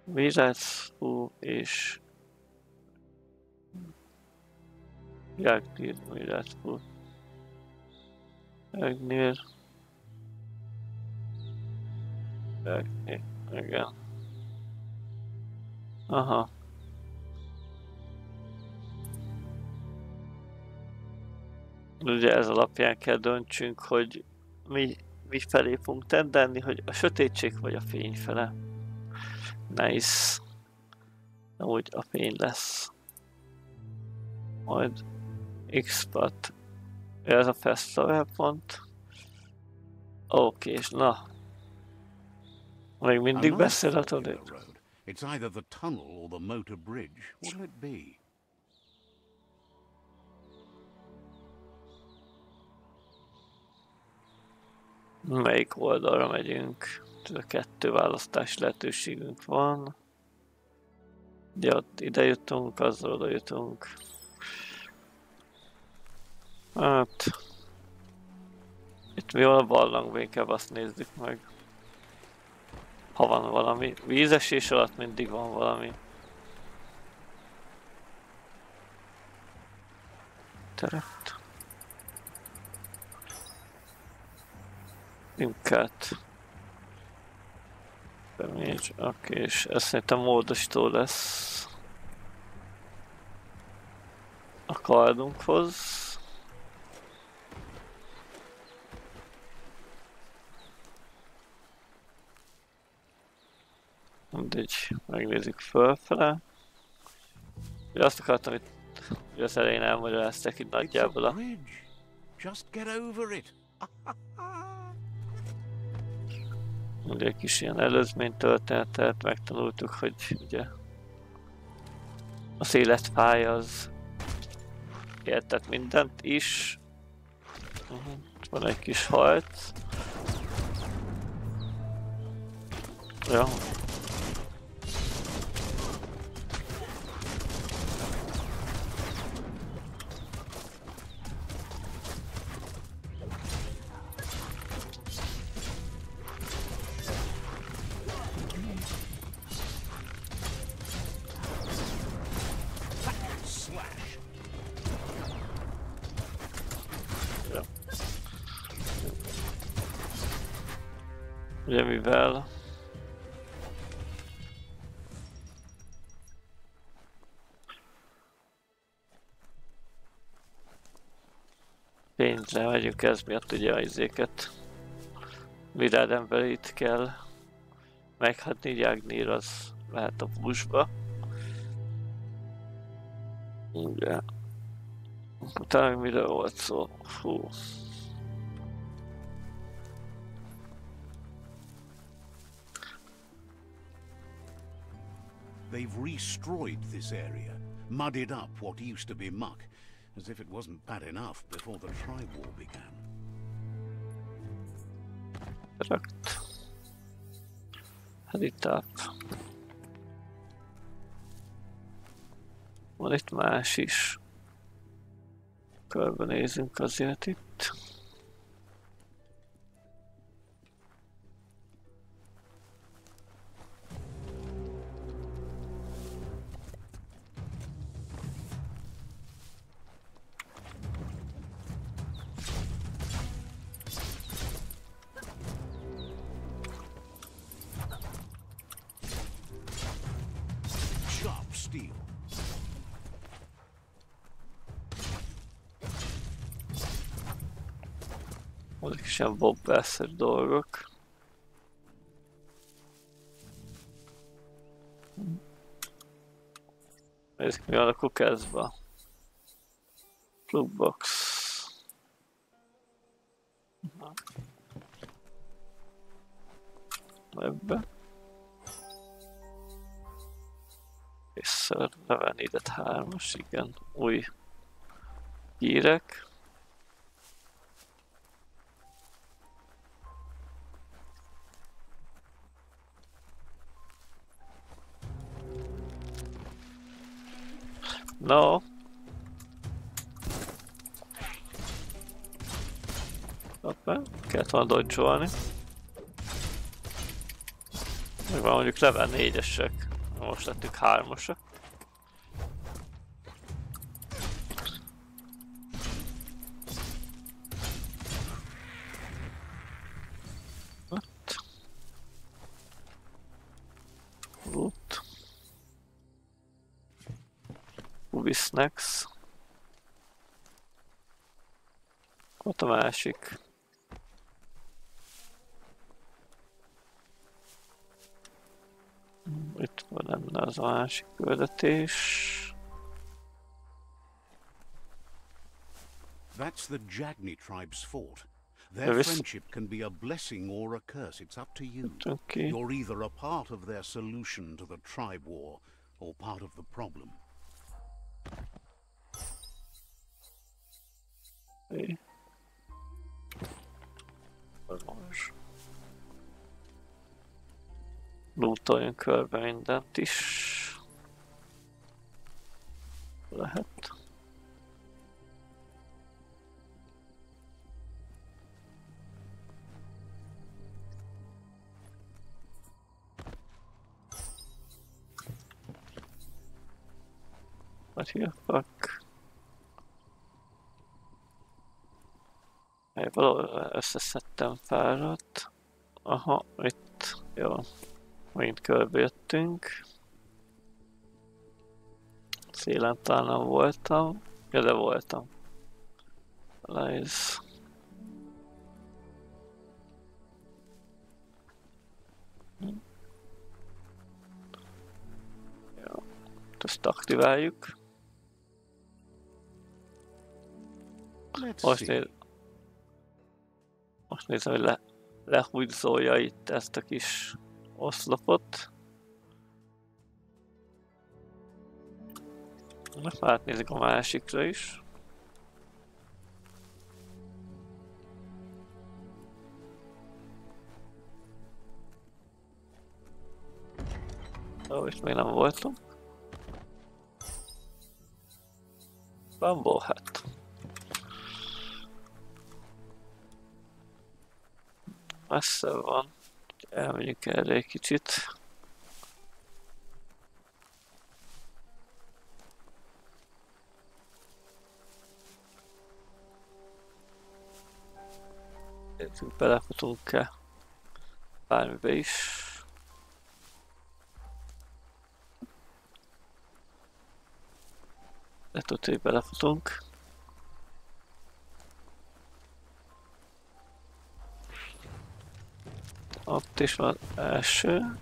Miráz, és Jágnél, miráz, Jágnél, igen. Aha. Ugye ez alapján kell döntsünk, hogy mi felé fogunk tendelni, hogy a sötétség vagy a fény fele. Nice. Úgy a fény lesz. Majd X-pat. Ez a festival pont. Oké, és na. Még mindig beszél a tudod. It's either the tunnel or the motor bridge. What'll it be? Melyik oldalra megyünk? Kettő választási lehetőségünk van. Ugye ott ide jutunk, azzal oda jutunk. Hát... Itt mi van a barlangban, inkább azt nézzük meg. Ha van valami. Vízesés alatt mindig van valami. Teret. Linket. Oké, és ez szerintem módosító lesz a kardunkhoz. Mindegy, megnézzük fölfele. Ugye azt akartam, hogy az elején elmagyarázták itt nagyjából a... Ugye egy kis ilyen előzménytörténetet megtanultuk, hogy ugye az életpálya az értett mindent is. Van egy kis harc. Ja. Ugye mivel pénzre megyünk, ez miatt ugye a izéket virád emberét kell meghatni, Jágnél az lehet a buszba. Ugye utána mire volt szó? Hú. They've destroyed this area, muddied up what used to be muck, as if it wasn't bad enough before the tri-war began. Rakt. Headitap. Van itt más is. Körbenézünk azért itt. Ezek is ilyen bobbászer dolgok. Nézzük, mi van a kukászba. Plugbox. Ebbe. És level needed 3-as, igen. Új hírek. No. Hoppá, kellett volna dodge-olni. Meg van mondjuk level 4-esek. Most lettük 3-osak. Loot. Ubi snacks. Ott a másik. Itt van lenne az a másik küldetés. That's the Jagni tribe's fort. Their friendship can be a blessing or a curse. It's up to you. Okay. You're either a part of their solution to the tribe war or part of the problem. Okay. Lootoljunk körbe mindent is. Lehet. What the fuck? Valahol összeszedtem párat. Aha, itt. Jó. Megint körbejöttünk. Szélen talán nem voltam. Ja, de voltam. Lies. Jó. Ezt aktiváljuk. Most nézem, hogy lehúgyzolja itt ezt a kis oszlopot. Most már átnézzük a másikra is. Ó, itt még nem voltam. Bambó, hát. Messze van. Elmegyünk erre egy kicsit. Nézzük, belefutunk-e bármibe is. De tudod, hogy belefutunk. Ott is van az első.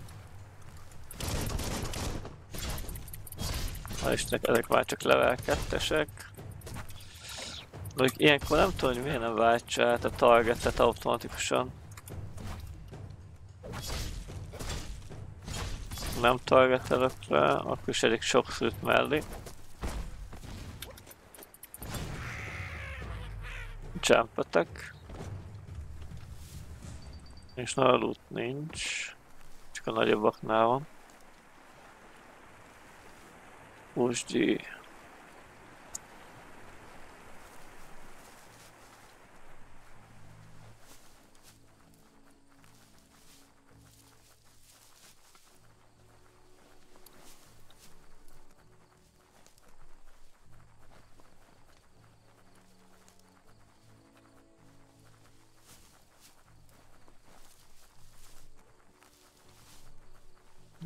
Hál' Istennek, ezek már csak level 2-esek. De ilyenkor nem tudom, hogy miért nem váltsa át a targetet automatikusan. Nem targetelök rá, akkor is elég sok szűrt mellé. Jumpetek. És na a loot nincs. Csak a nagyobbaknál van. Pusdi.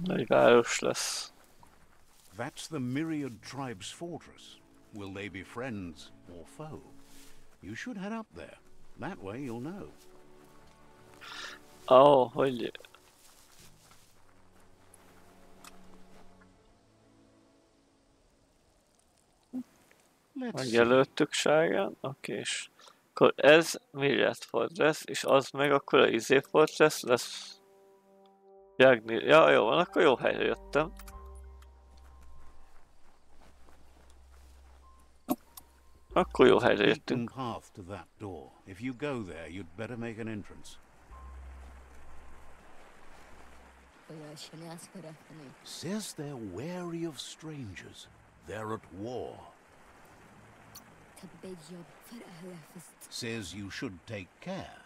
Nagy város lesz. That's the myriad tribe's fortress. Will they be friends or foe? You should head up there. That way you'll know. Oh, hogy... Megjelöltük sárgán, oké, és akkor ez Myriad Fortress, és az meg akkor a Izé Fortress lesz. Ja, jó van, akkor jó helyre jöttem. Akkor jó helyre jöttünk. Says they're wary of strangers. They're at war. Says you should take care.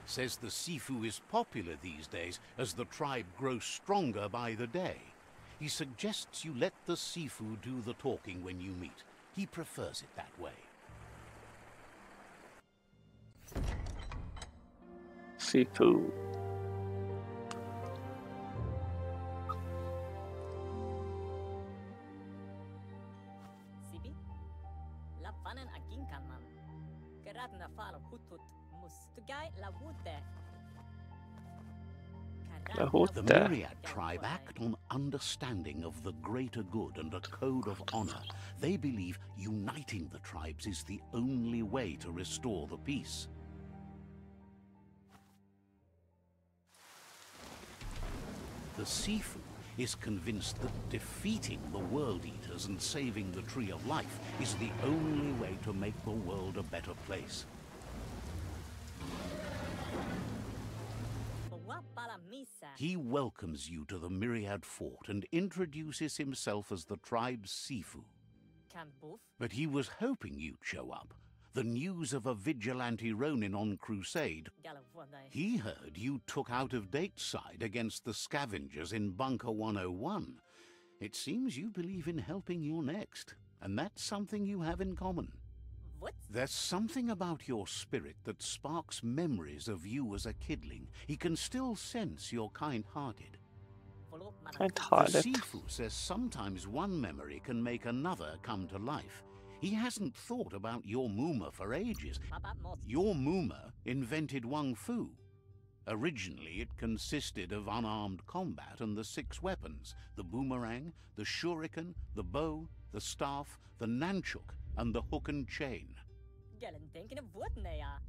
Says the Sifu is popular these days as the tribe grows stronger by the day. He suggests you let the Sifu do the talking when you meet. He prefers it that way. Sifu. The Myriad tribe act on understanding of the greater good and a code of honor. They believe uniting the tribes is the only way to restore the peace. The Sifu is convinced that defeating the World Eaters and saving the Tree of Life is the only way to make the world a better place. He welcomes you to the Myriad Fort and introduces himself as the tribe's Sifu. But he was hoping you'd show up. The news of a vigilante Ronin on crusade. He heard you took out-of-date side against the scavengers in Bunker 101. It seems you believe in helping your next, and that's something you have in common. There's something about your spirit that sparks memories of you as a kidling. He can still sense you're kind-hearted. The Sifu says sometimes one memory can make another come to life. He hasn't thought about your Muma for ages. Your Muma invented Wung Fu. Originally, it consisted of unarmed combat and the 6 weapons: the boomerang, the shuriken, the bow, the staff, the nunchuk, and the hook and chain.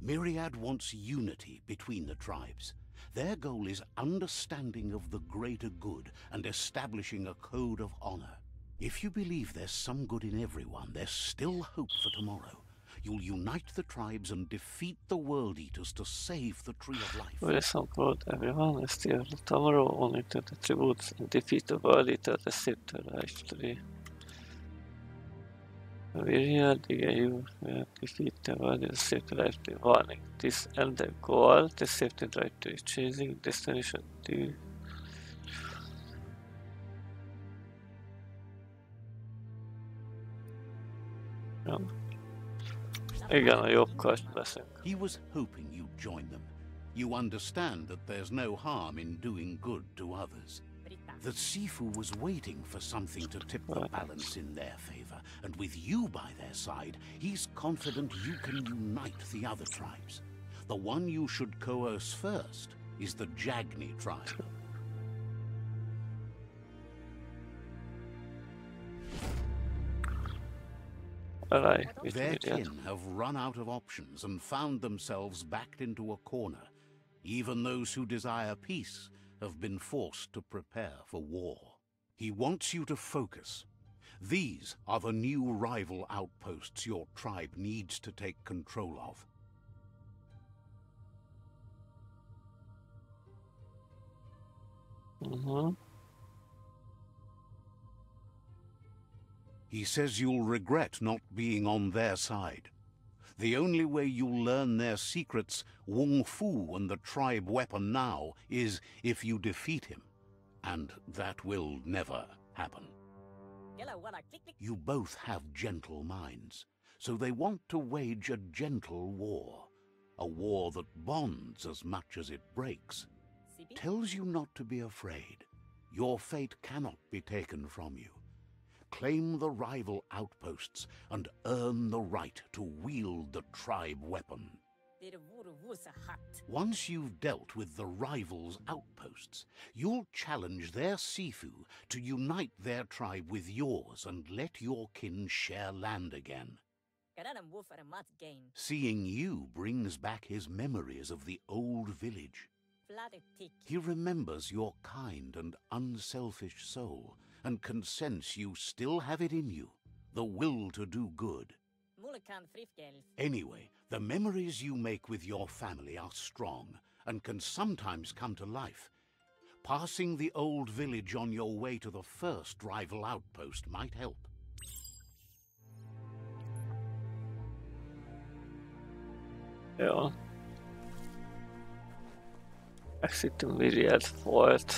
Myriad wants unity between the tribes. Their goal is understanding of the greater good and establishing a code of honor. If you believe there's some good in everyone, there's still hope for tomorrow. You'll unite the tribes and defeat the World Eaters to save the Tree of Life. There's some good everyone, there's still tomorrow, only to the tributes and defeat the World Eaters to save the Life Tree. Myriad, you defeat the World Eaters to save the Life Tree. Warning, this and the goal to save the Life Tree. Chasing destination to... Igen, a jobb kast beszélünk. He was hoping you'd join them. You understand that there's no harm in doing good to others. The Sifu was waiting for something to tip the balance in their favor, and with you by their side, he's confident you can unite the other tribes. The one you should coerce first is the Jagni tribe. Their kin have run out of options and found themselves backed into a corner. Even those who desire peace have been forced to prepare for war. He wants you to focus. These are the new rival outposts your tribe needs to take control of. He says you'll regret not being on their side. The only way you'll learn their secrets, Wung Fu and the tribe weapon now, is if you defeat him. And that will never happen. You both have gentle minds, so they want to wage a gentle war. A war that bonds as much as it breaks. Tells you not to be afraid. Your fate cannot be taken from you. Claim the rival outposts and earn the right to wield the tribe weapon. Once you've dealt with the rival's outposts, you'll challenge their Sifu to unite their tribe with yours and let your kin share land again. Seeing you brings back his memories of the old village. He remembers your kind and unselfish soul, and can sense you still have it in you, the will to do good. Anyway, the memories you make with your family are strong, and can sometimes come to life. Passing the old village on your way to the first rival outpost might help. Jó. Exit Myriad volt.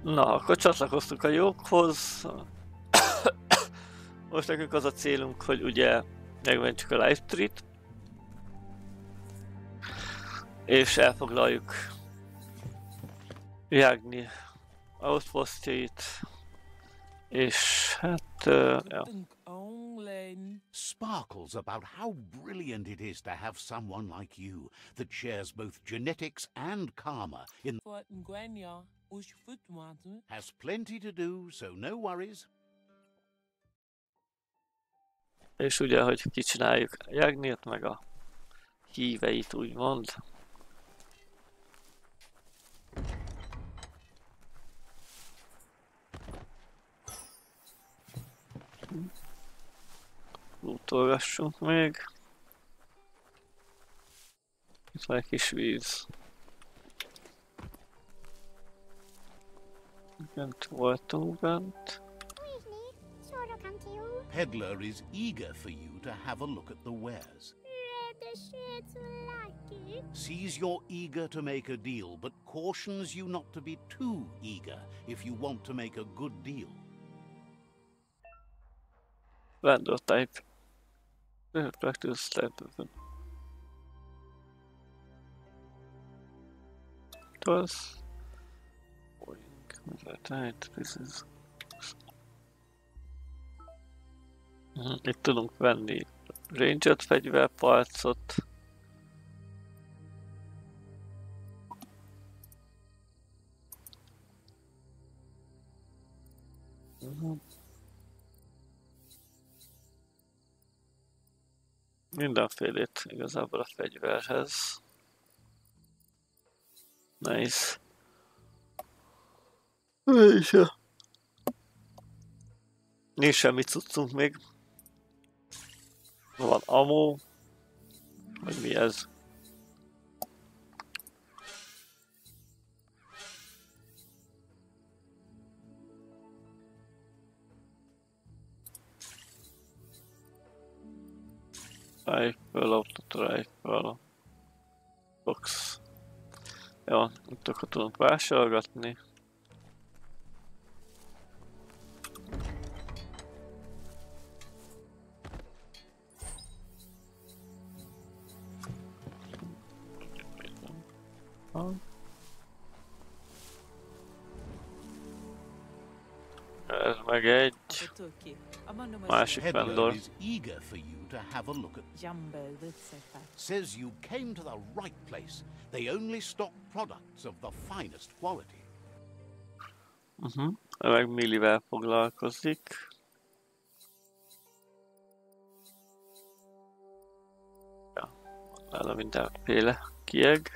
Na, akkor csatlakoztunk a jókhoz. Most nekünk az a célunk, hogy ugye megmentsük a livestream-t. És elfoglaljuk Jágni outpostjait. És hát... ja. Sparkles about how brilliant it is to have someone like you that shares both genetics and karma in... Has plenty to do, so no worries. És ugye, hogy kicsináljuk Jágnit, meg a híveit, úgymond. Lootolgassunk még. Itt van egy kis víz. Bent voltunk bent. Peddler is eager for you to have a look at the wares. Sees you're eager to make a deal, but cautions you not to be too eager if you want to make a good deal. Vendor type. Practice type. It was... Right, this is... Itt tudunk venni ranged fegyverpalcot. Mindenfélét igazából a fegyverhez. Nice. Nincs semmi cuccunk még. Van ammo. Vagy mi ez? Rifle, auto-rifle. Box. Jó, itt akkor tudunk vásárolgatni. Ez meg egy másik vendor. Says you came to the right place. They only stock products of the finest quality. Meg millivel foglalkozik. Ja, nála mindenféle kieg.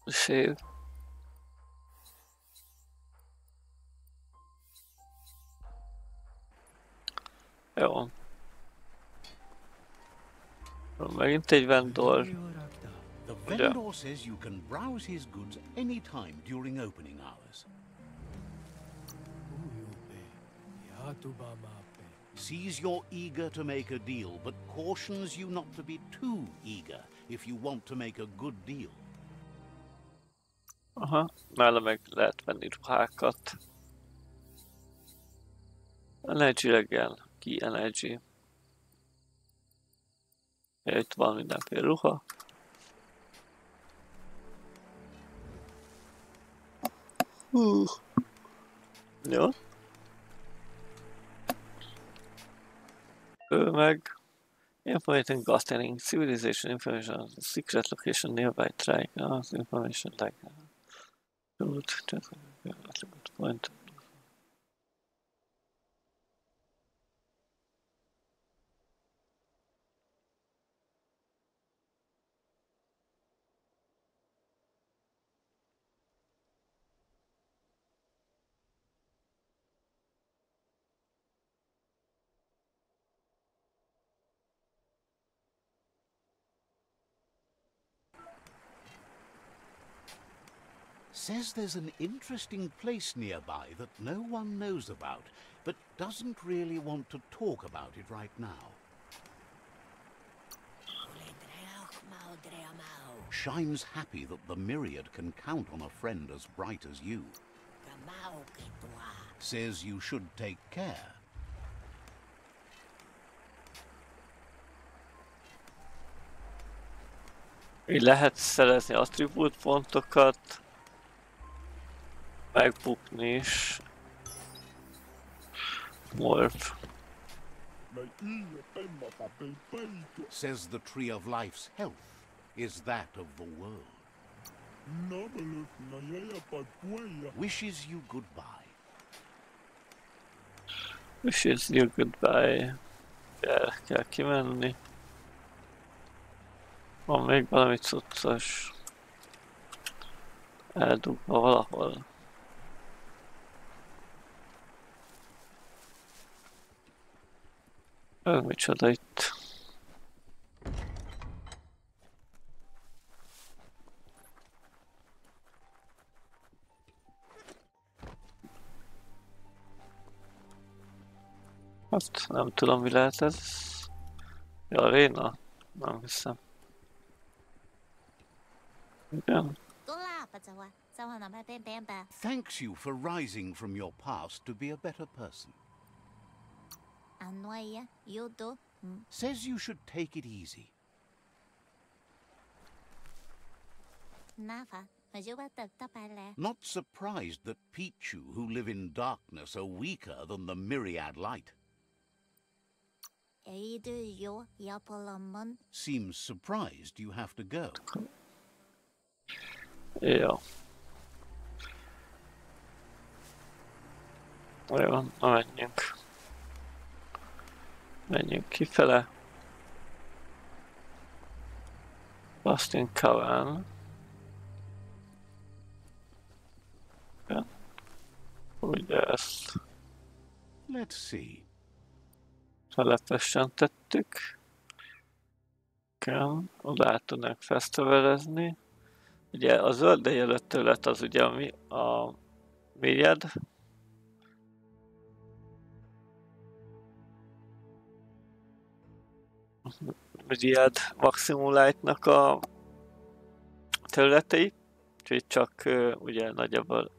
Sév. Jó. Megint egy vendor. The vendor says you can browse his goods anytime during opening hours. Sees you're eager to make a deal, but cautions you not to be too eager if you want to make a good deal. Aha, nála meg lehet venni ruhákat. Energy reggel, ki energy. Itt van mindenféle ruha. Jó. Ő meg information gathering, civilization information, secret location nearby, try information like good point. Says there's an interesting place nearby that no one knows about, but doesn't really want to talk about it right now. Shine's happy that the Myriad can count on a friend as bright as you. Says you should take care. Így lehet szerezni attribút pontokat, megbukni is. Morph. Says the Tree of Life's health is that of the world. Wishes you goodbye. Wishes you goodbye. Kell kimenni. Van még valami cuccos. Eldugva valahol. Micsoda itt? Hát nem tudom, mi lehet ez. Ja, aréna? Nem hiszem. Igen. Thanks you for rising from your past to be a better person. Says you should take it easy. Not surprised that Pichu, who live in darkness, are weaker than the myriad light. Seems surprised you have to go. Jó. Jó, na menjünk. Menjünk kifele. Bastin Cavern. Ja. Ugye ezt Let's see. telepesen tettük. Kell, oda át tudnánk fesztivelezni. Ugye a zöld jelölt terület az ugye a Myriad. Myriad Maximum Light-nak a területei, úgyhogy csak ugye nagyjából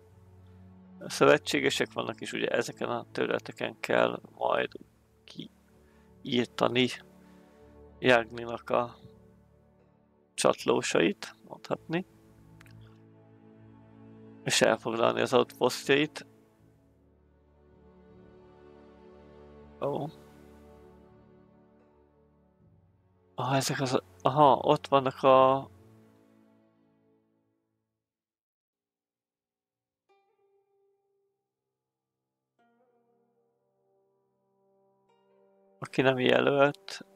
szövetségesek vannak, és ugye ezeken a területeken kell majd kiírtani Jagninak a csatlósait, mondhatni, és elfoglalni az outpostjait. Ó. Ezek az... Aha, ott vannak a... Aki nem jelölt.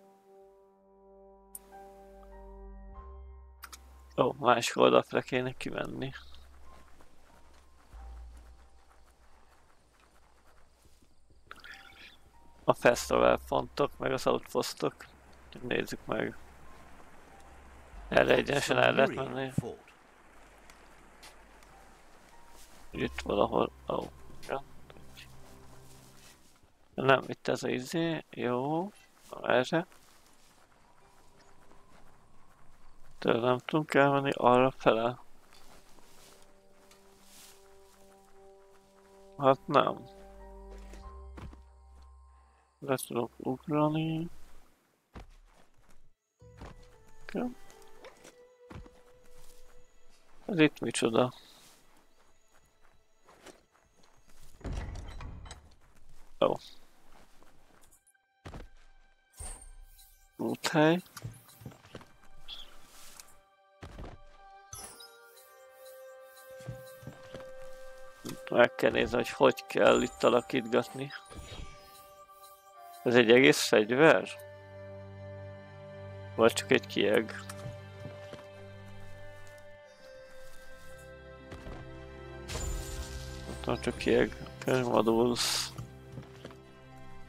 Ó, másik oldalra kéne kimenni. A festival pontok, meg az outpostok. Nézzük meg. Erre egyenesen el lehet menni. Itt valahol. Ó, ja. Nem, itt ez a izé. Jó. Erre. De nem tudunk elmenni arra fele. Hát nem. Le tudok ugrani. Okay. Ez itt micsoda? Ó. Úthely. Meg kell nézni, hogy kell itt alakítgatni. Ez egy egész fegyver? Vagy csak egy kieg? Nem csak kieg. Modulsz.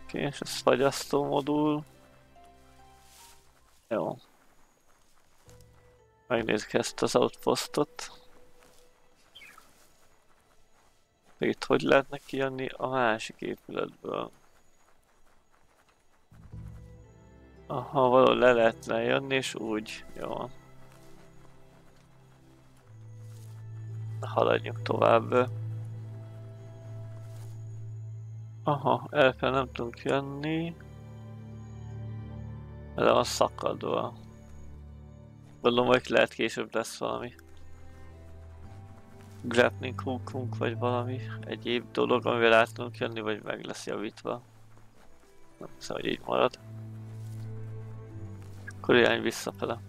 Oké, és ez fagyasztó modul. Jó. Megnézzük ezt az outpostot. Itt hogy lehetne kijönni a másik épületből? Aha, valahol le lehetne jönni, és úgy. Jó. Haladjunk tovább. Aha, elfel nem tudunk jönni. Le van szakadva. Gondolom, hogy lehet később lesz valami grappling hookunk, vagy valami egyéb dolog, amivel át tudunk jönni, vagy meg lesz javítva. Nem hiszem, hogy így marad. Akkor irány visszafele.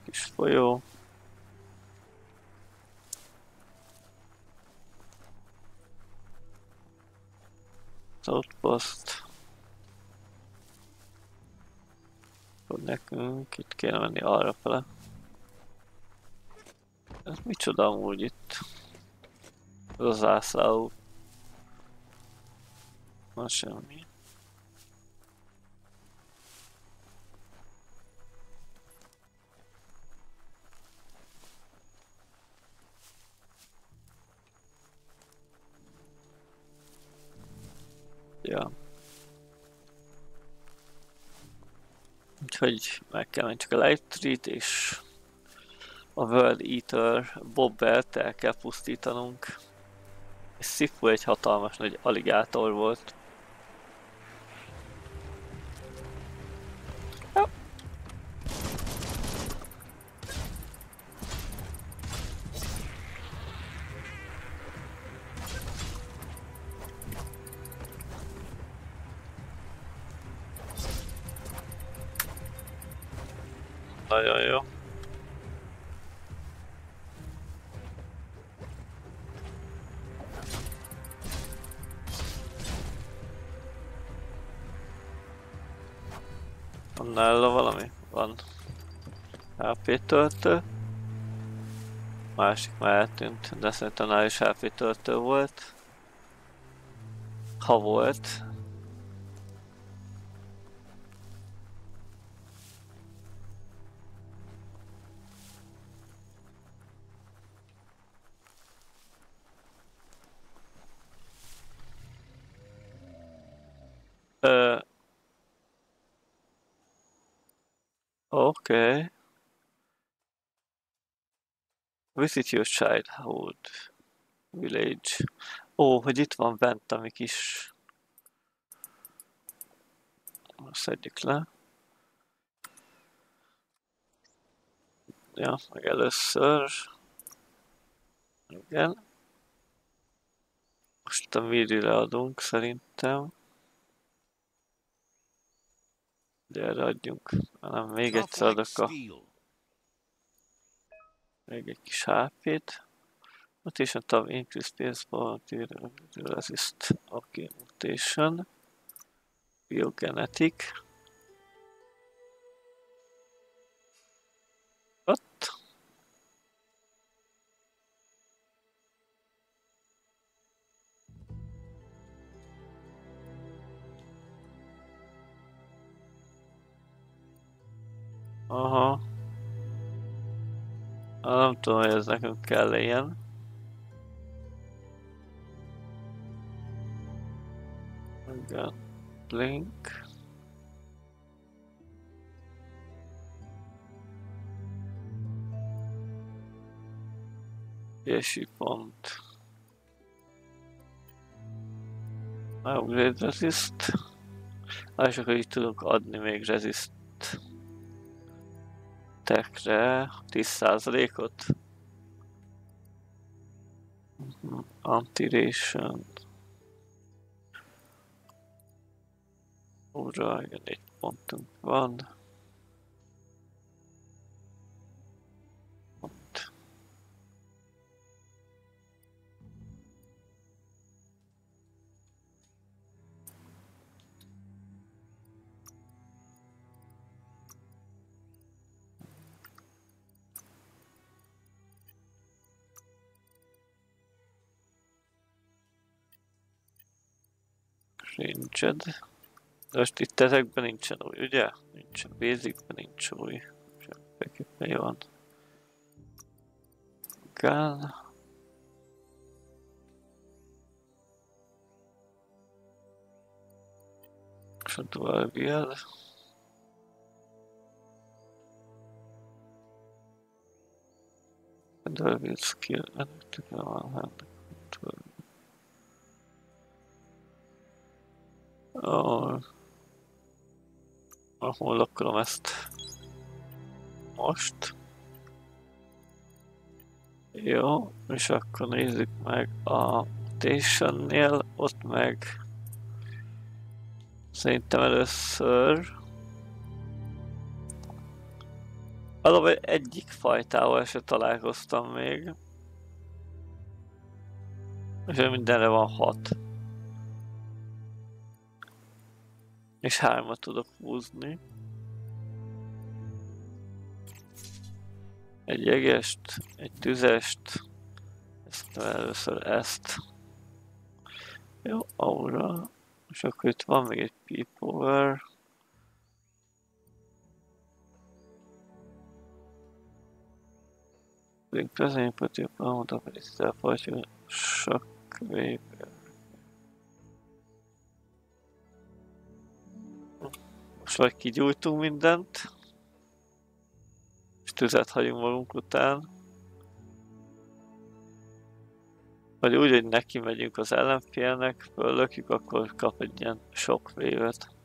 Kis folyó. Outpost. Akkor nekünk itt kéne menni arra fele. Ez micsoda amúgy itt? Ez az zászló. Van semmi. Ja. Úgyhogy meg kell menni csak a Light Street és a World Eater Bobbert el kell pusztítanunk. És Sifu egy hatalmas nagy aligátor volt. Nagyon jó. Van nála valami? Van. HP töltő. Másik már eltűnt, de szerintem nála is HP töltő volt. Ha volt. Okay. Visit your childhood village. Ó, hogy itt van bent a mi kis... Szedjük le. Ja, meg először. Igen. Most a miri-re adunk szerintem. De erre adjunk. Nem, még egyszer adok a... Még egy kis HP-t. Mutation tab increase space bar resist. Okay, mutation. Biogenetic. Ott. Aha. Nem tudom, hogy ez nekünk kell ilyen. Igen. Link. Ési pont. Upgrade resist. És akkor így tudunk adni még resist techre 10%-ot. Anti-ration. Ura, igen, egy pontunk van. Ott. Ranged. Most itt ezekben nincsen új, ugye? Nincsen Basicben, nincs új. Semmiképpen jó van. Gun. És a További az. W.SKILL ahol lakolom ezt most. Jó, és akkor nézzük meg a Mutation-nél, ott meg szerintem először alapban egyik fajtával se találkoztam még. És mindenre van 6. És 3-at tudok húzni. Egy jegest, egy tüzest, ezt először ezt. Jó, aura. És akkor itt van még egy P-Power. Present put your palm on the teleportation shockwave. Most vagy kigyújtunk mindent, és tüzet hagyunk magunk után. Vagy úgy, hogy neki megyünk az ellenfélnek, föllökjük, akkor kap egy ilyen shockwave-et.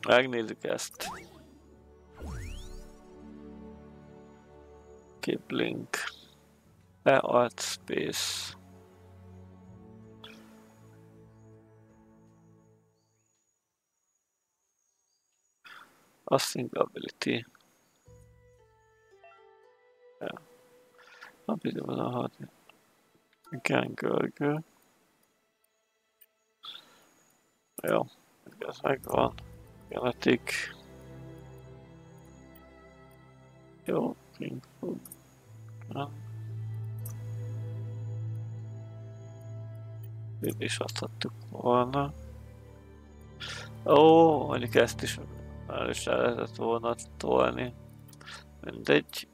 Megnézzük ezt. Keep link. Alt space. Async ability. Yeah. Ability a hard. Again, girl. Jó, ez megvan. Genetic. Jó, pink food. Itt is adhattuk volna. Ó, mondjuk ezt is el is el lehetett volna tolni. Mindegy.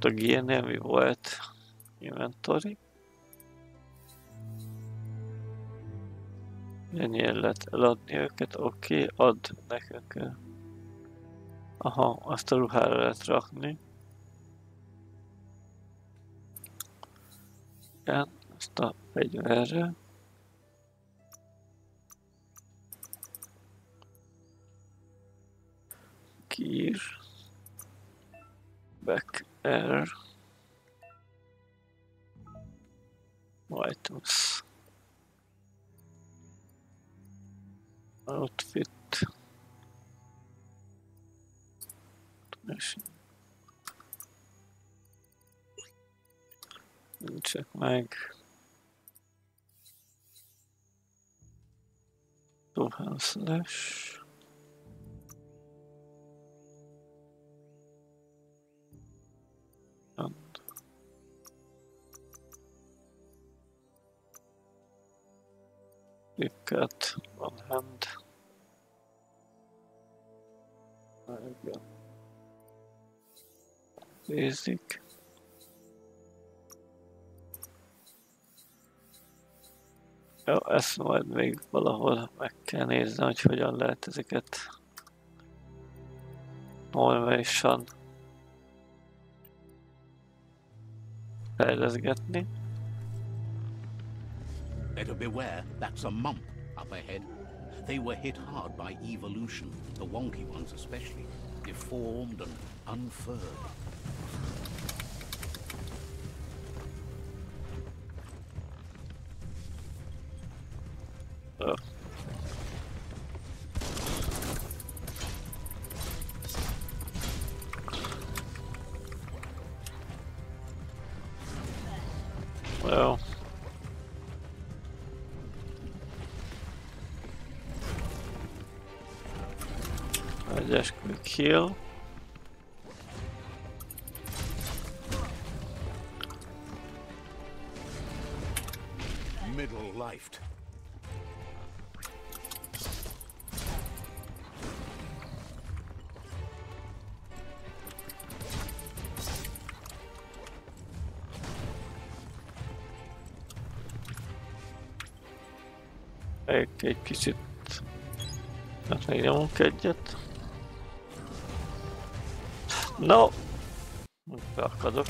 A G-nél mi volt? Inventory. Ennyien lehet eladni őket, oké, add nekünk. Aha, azt a ruhára lehet rakni. Igen, ezt a fegyverre. Gear. Back air. Items. Outfit. Nincsek meg. Slash. Flipkart, one hand. Basic. Jó, ezt majd még valahol meg kell nézni, hogy hogyan lehet ezeket normálisan fejleszgetni. Better beware, that's a mump up ahead. They were hit hard by evolution, the wonky ones especially, deformed and unfurled. Jó. Egyes quick heal. Middle lifed. Egy kicsit... Hát még nyomunk egyet. No! Beakadok.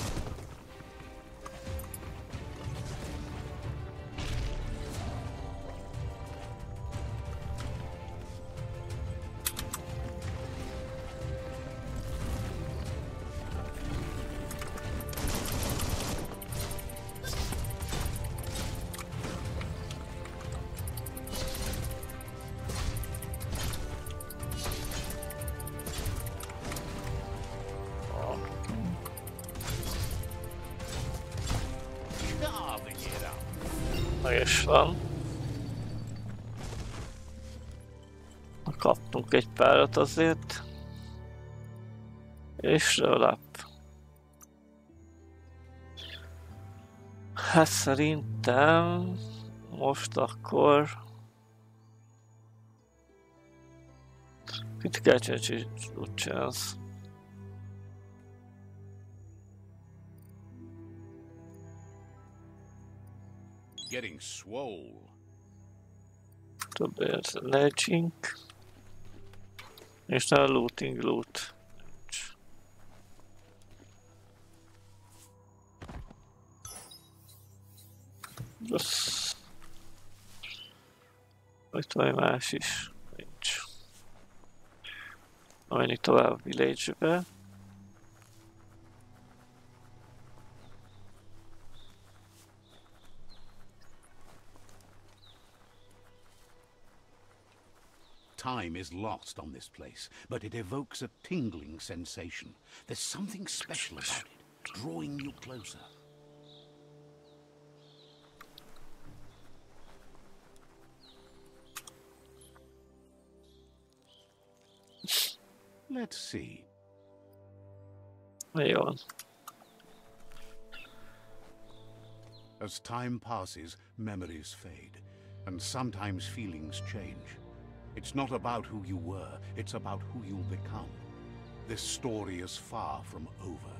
És van. Kaptunk egy párat azért. És rölap. Hát szerintem most akkor critical chance. Getting swole. Többet legyünk. És nem looting loot. Rossz. Itt van más is. Nincs. Menjünk tovább village-be. Time is lost on this place, but it evokes a tingling sensation. There's something special about it, drawing you closer. Let's see. Jó van. As time passes, memories fade, and sometimes feelings change. It's not about who you were, it's about who you'll become. This story is far from over.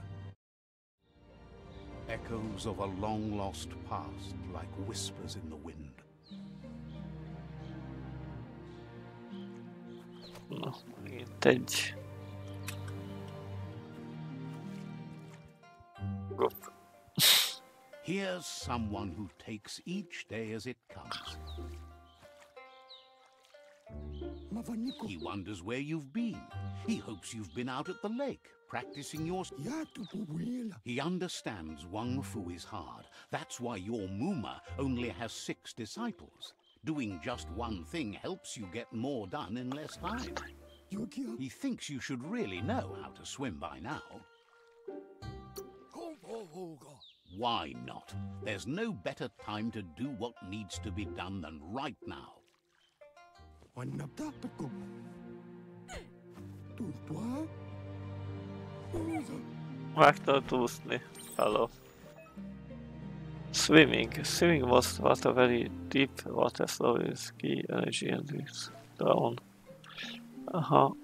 Echoes of a long-lost past, like whispers in the wind. Na, megint egy... Gop. Here's someone who takes each day as it comes. He wonders where you've been. He hopes you've been out at the lake, practicing your... He understands Wang Fu is hard. That's why your Muma only has 6 disciples. Doing just one thing helps you get more done in less time. He thinks you should really know how to swim by now. Why not? There's no better time to do what needs to be done than right now. Vágtad úszni. Hello. Swimming. Swimming was what a very deep water flow is key energy and it's down. Aha.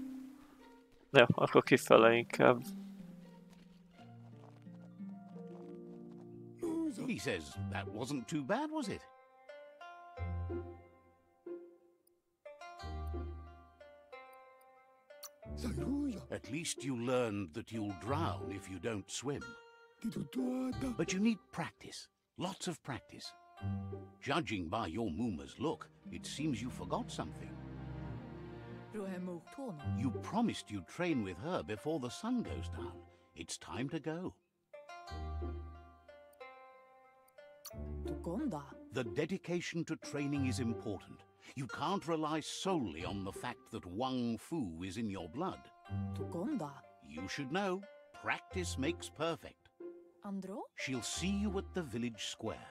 Jó, akkor kifele inkább. He says that wasn't too bad, was it? At least you learned that you'll drown if you don't swim. But you need practice. Lots of practice. Judging by your Muma's look, it seems you forgot something. You promised you'd train with her before the sun goes down. It's time to go. The dedication to training is important. You can't rely solely on the fact that Wang Fu is in your blood. You should know, practice makes perfect. She'll see you at the village square.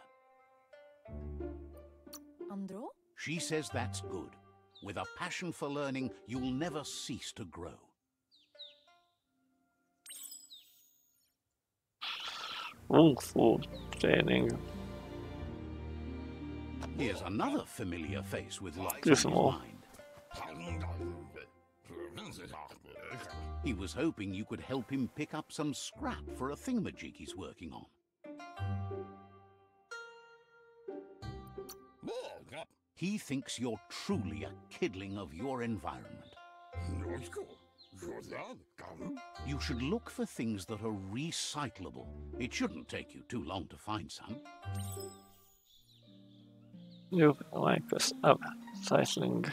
Andro? She says that's good. With a passion for learning, you'll never cease to grow. Kung Fu training. Here's another familiar face with lots on Give his some more. mind. He was hoping you could help him pick up some scrap for a thingamajig he's working on. He thinks you're truly a kidling of your environment. You should look for things that are recyclable. It shouldn't take you too long to find some. You like this cycling.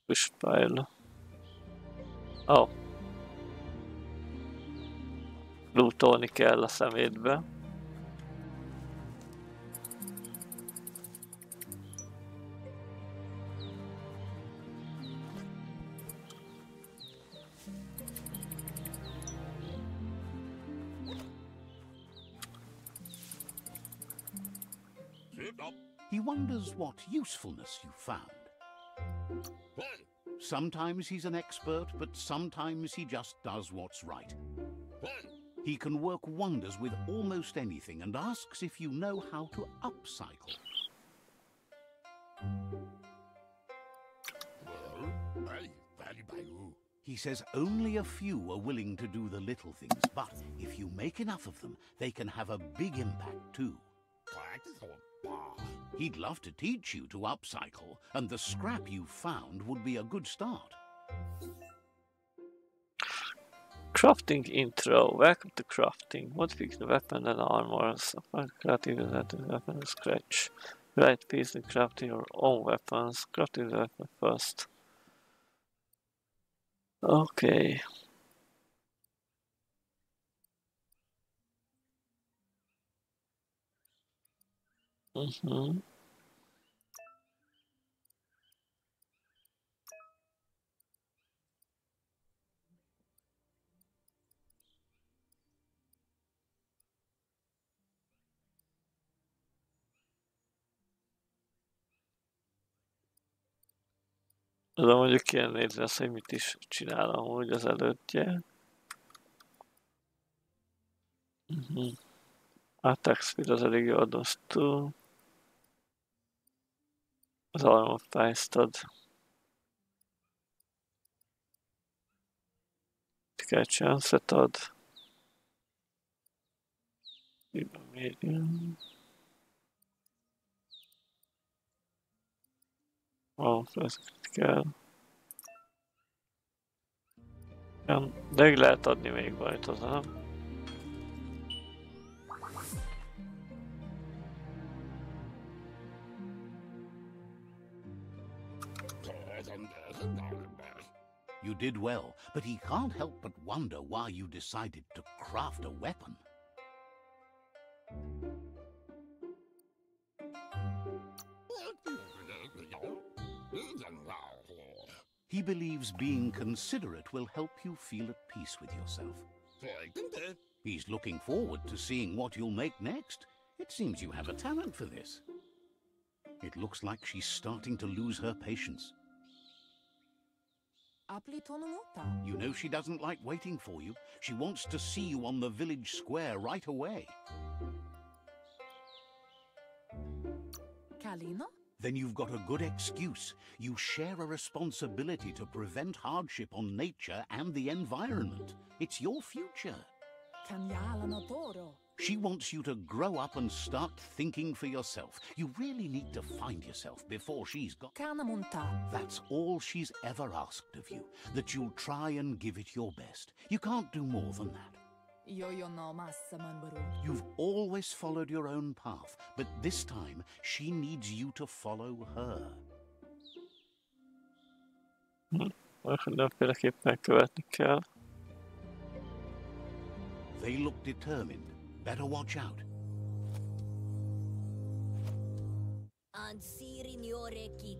Push pile. Oh. Lootolni kell a szemétbe. He wonders what usefulness you found. Sometimes he's an expert, but sometimes he just does what's right. He can work wonders with almost anything and asks if you know how to upcycle. He says only a few are willing to do the little things, but if you make enough of them, they can have a big impact too. He'd love to teach you to upcycle, and the scrap you found would be a good start. Crafting intro. Welcome to crafting. Modify the weapon and armor. Crafting the weapon and scratch. Right piece and crafting your own weapons. Crafting the weapon first. Okay. De mondjuk kéne nézni azt, hogy mit is csinál amúgy az előttje. Attack speed az elég jól adoztó. Az armor price-t ad. Ticket chance-et ad. Medium. Ez kell. De lehet adni még valamit hozzá, nem? You did well, but he can't help but wonder why you decided to craft a weapon. He believes being considerate will help you feel at peace with yourself. He's looking forward to seeing what you'll make next. It seems you have a talent for this. It looks like she's starting to lose her patience. You know she doesn't like waiting for you. She wants to see you on the village square right away. Kalina? Then you've got a good excuse. You share a responsibility to prevent hardship on nature and the environment. It's your future. She wants you to grow up and start thinking for yourself. You really need to find yourself before she's got... That's all she's ever asked of you, that you'll try and give it your best. You can't do more than that. You've always followed your own path, but this time she needs you to follow her. Mindenféleképpen követni kell. They look determined. Better watch out.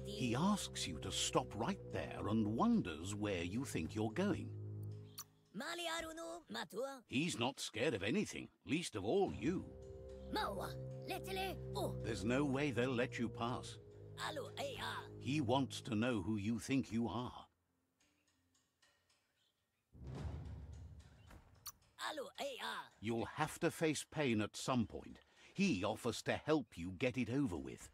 He asks you to stop right there and wonders where you think you're going. He's not scared of anything, least of all you. There's no way they'll let you pass. He wants to know who you think you are. You'll have to face pain at some point. He offers to help you get it over with.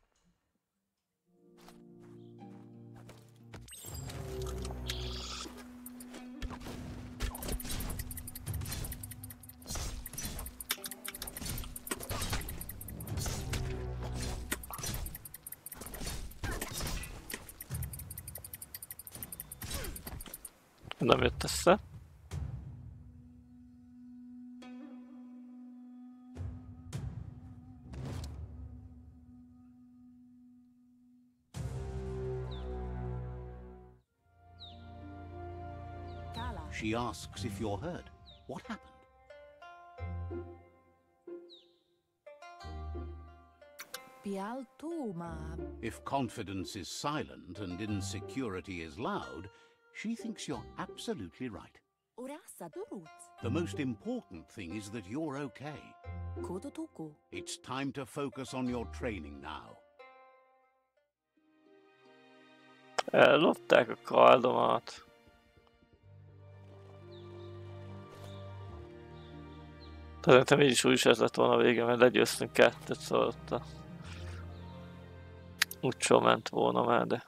Nem jött össze. She asks if you're hurt. What happened? If confidence is silent and insecurity is loud, she thinks you're absolutely right. The most important thing is that you're okay. It's time to focus on your training now. Ellopták a kardomat. Szerintem így is úgy is ez lett volna a vége, mert legyőztünk kettőt, szóval ott úgy ment volna már, de...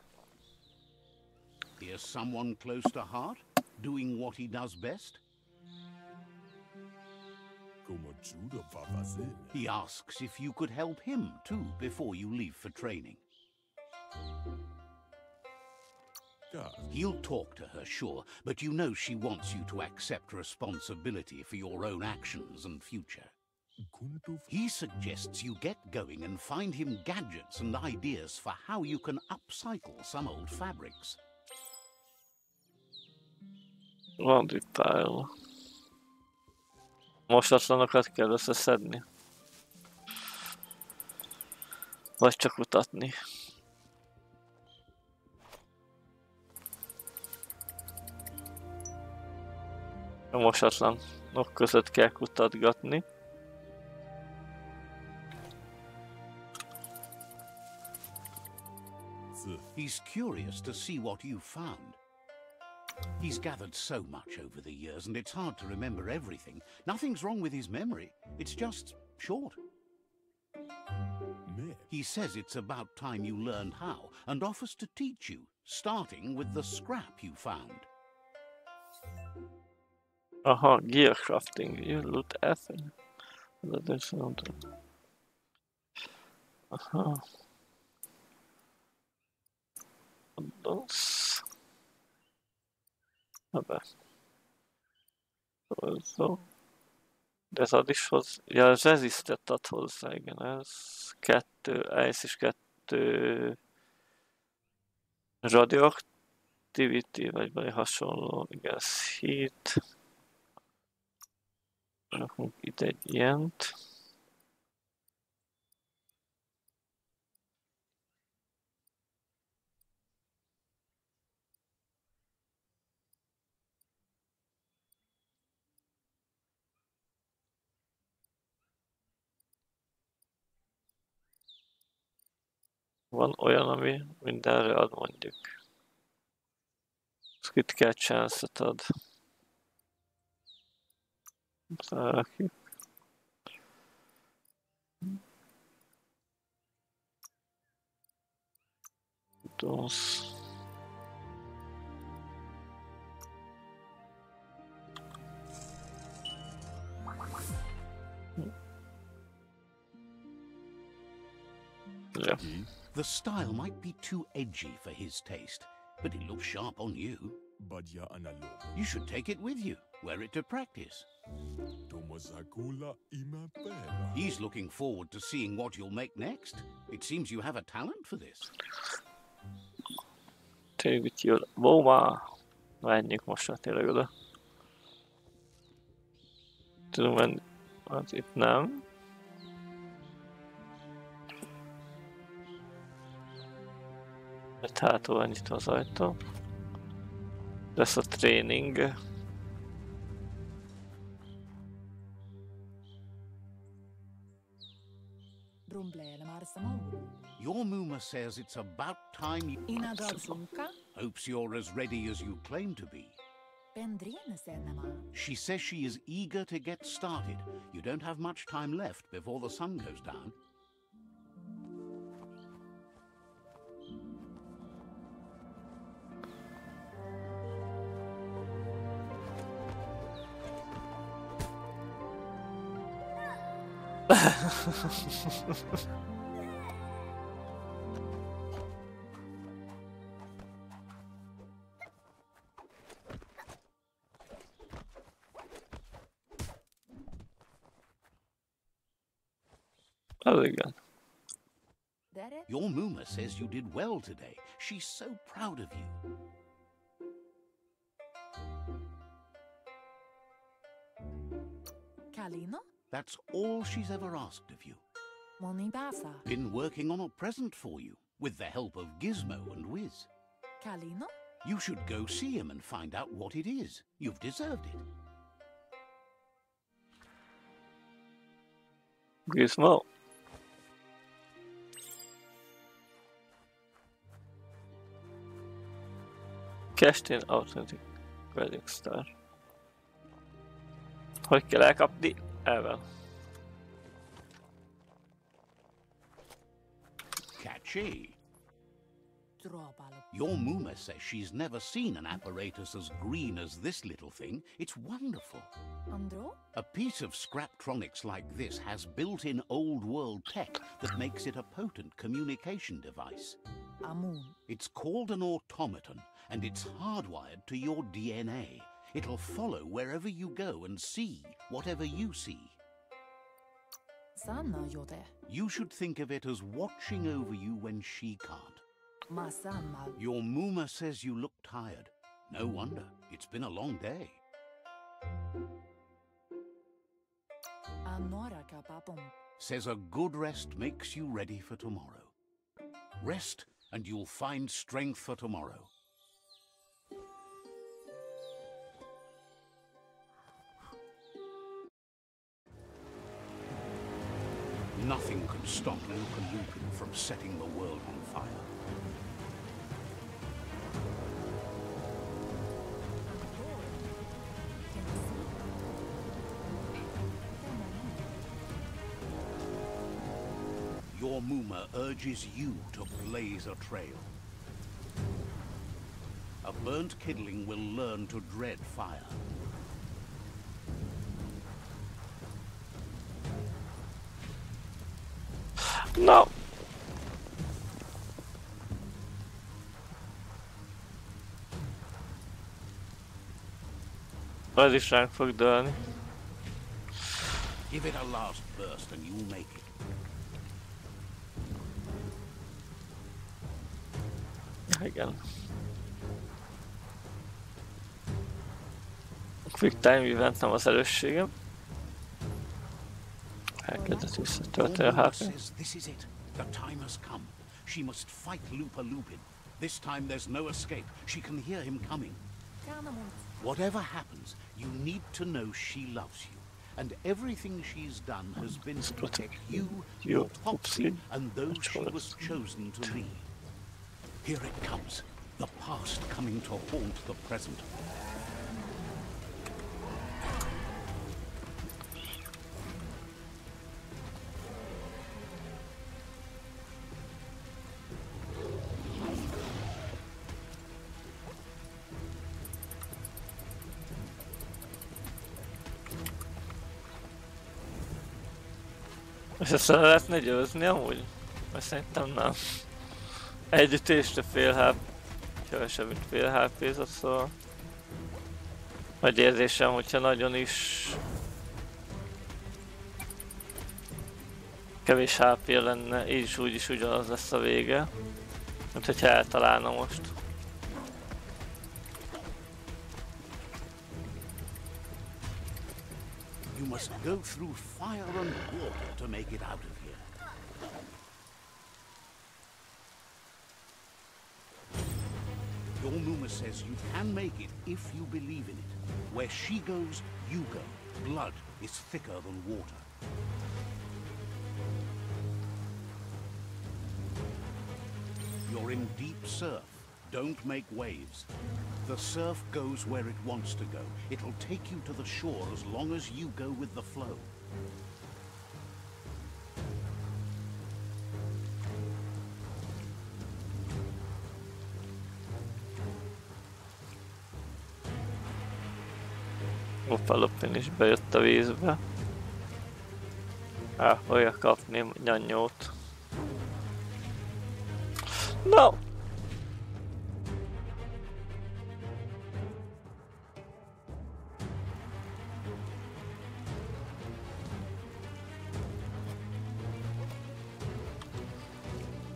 Here's someone close to heart, doing what he does best. He asks if you could help him too before you leave for training. He'll talk to her, sure, but you know she wants you to accept responsibility for your own actions and future. He suggests you get going and find him gadgets and ideas for how you can upcycle some old fabrics. Van pile. Mosatlanokat kell összeszedni. Vagy csak kutatni. A mosatlanok között kell kutatgatni. He's curious to see what you found. He's gathered so much over the years, and it's hard to remember everything. Nothing's wrong with his memory. It's just short. He says it's about time you learned how, and offers to teach you, starting with the scrap you found. Aha, gear crafting. You loot everything. Aha. Those. Ebbe. Szóval. De ez ad is hoz... Ja, ez resistet ad hozzá, igen, ez 2, ice és 2 radioactivity, vagy valami hasonló, igen, heat. Rakunk ide egy ilyent. Van olyan, ami mindenre ad, mondjuk. Skit chance-et ad. Rárakjuk. Those. Yeah. The style might be too edgy for his taste, but it looks sharp on you. You should take it with you, wear it to practice. He's looking forward to seeing what you'll make next. It seems you have a talent for this. Take with you. Bóma! Menjünk most már tényleg oda. Tudom menni. Hát itt nem. Egy hátul van nyitva az ajtó. Lesz a tréning. Your Muma says it's about time you... Hopes you're as ready as you claim to be. She says she is eager to get started. You don't have much time left before the sun goes down. Oh, again. Your Muma says you did well today. She's so proud of you. That's all she's ever asked of you. Been working on a present for you, with the help of Gizmo and Wiz. You should go see him and find out what it is. You've deserved it. Gizmo. Cashed in authentic wedding star. Hogy kell elkapni? Elven. Catchy. Your Muma says she's never seen an apparatus as green as this little thing. It's wonderful. A piece of Scraptronics like this has built-in old-world tech that makes it a potent communication device. It's called an automaton, and it's hardwired to your DNA. It'll follow wherever you go and see whatever you see. You should think of it as watching over you when she can't. Your Muma says you look tired. No wonder. It's been a long day. Says a good rest makes you ready for tomorrow. Rest and you'll find strength for tomorrow. Nothing can stop Lupin from setting the world on fire. Your Muma urges you to blaze a trail. A burnt kidling will learn to dread fire. No. Az is ránk fog dőlni. Give it a last burst and you'll make it. Igen. Quick time event nem az erősségem. Elkezdett visszatölteni a HP. This is it. The time has come. She must fight Lupin. This time there's no escape. She can hear him coming. Whatever happens, you need to know she loves you. And everything she's done has been to protect you, your Popsy, and those she was chosen to lead. Here it comes. The past coming to haunt the present. És ezt lehetne győzni amúgy? Mert szerintem nem. Egy ütésre fél HP, kevesebb mint fél HP-zat, szóval... Nagy érzésem, hogyha nagyon is... Kevés HP lenne, így is úgy is ugyanaz lesz a vége. Mint hogyha eltalálna most. You must go through fire and water to make it out of here. Your Muma says you can make it if you believe in it. Where she goes, you go. Blood is thicker than water. You're in deep surf. Don't make waves. The surf goes where it wants to go. It'll take you to the shore as long as you go with the flow. Hoppa, Lopin is bejött a vízbe. Fogja kapni nyanyót. No!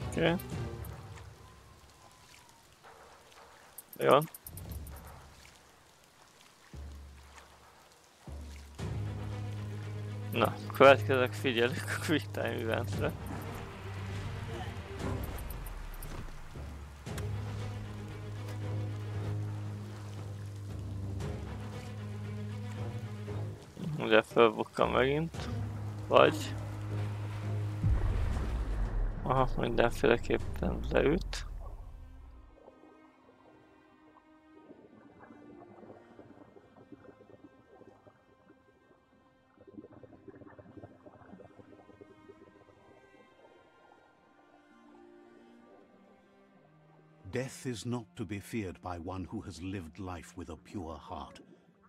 Oké. Jó. Na, következőleg figyeljük a Quick Time Eventre. Ugye fölbukkan megint, vagy... Aha, mindenféleképpen leüt. Death is not to be feared by one who has lived life with a pure heart.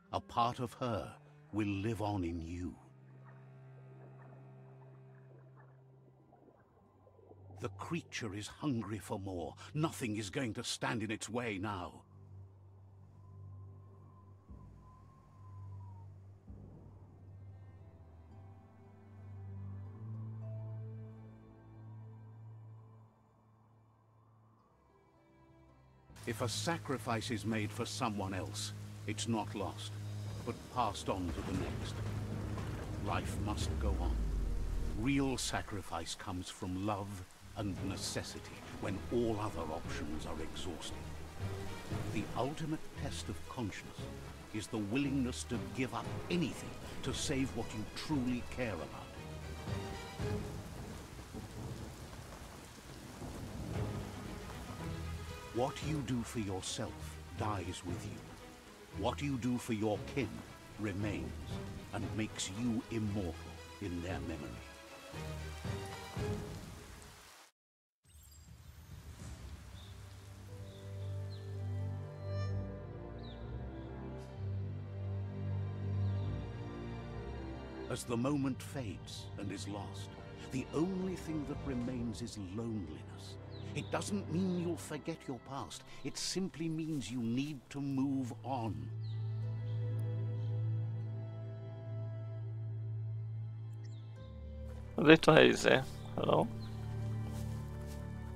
A part of her will live on in you. The creature is hungry for more. Nothing is going to stand in its way now. If a sacrifice is made for someone else, it's not lost, but passed on to the next. Life must go on. Real sacrifice comes from love and necessity, when all other options are exhausted. The ultimate test of conscience is the willingness to give up anything to save what you truly care about. What you do for yourself dies with you. What you do for your kin remains and makes you immortal in their memory. As the moment fades and is lost, the only thing that remains is loneliness. It doesn't mean you'll forget your past. It simply means you need to move on. Az itt van egy hello.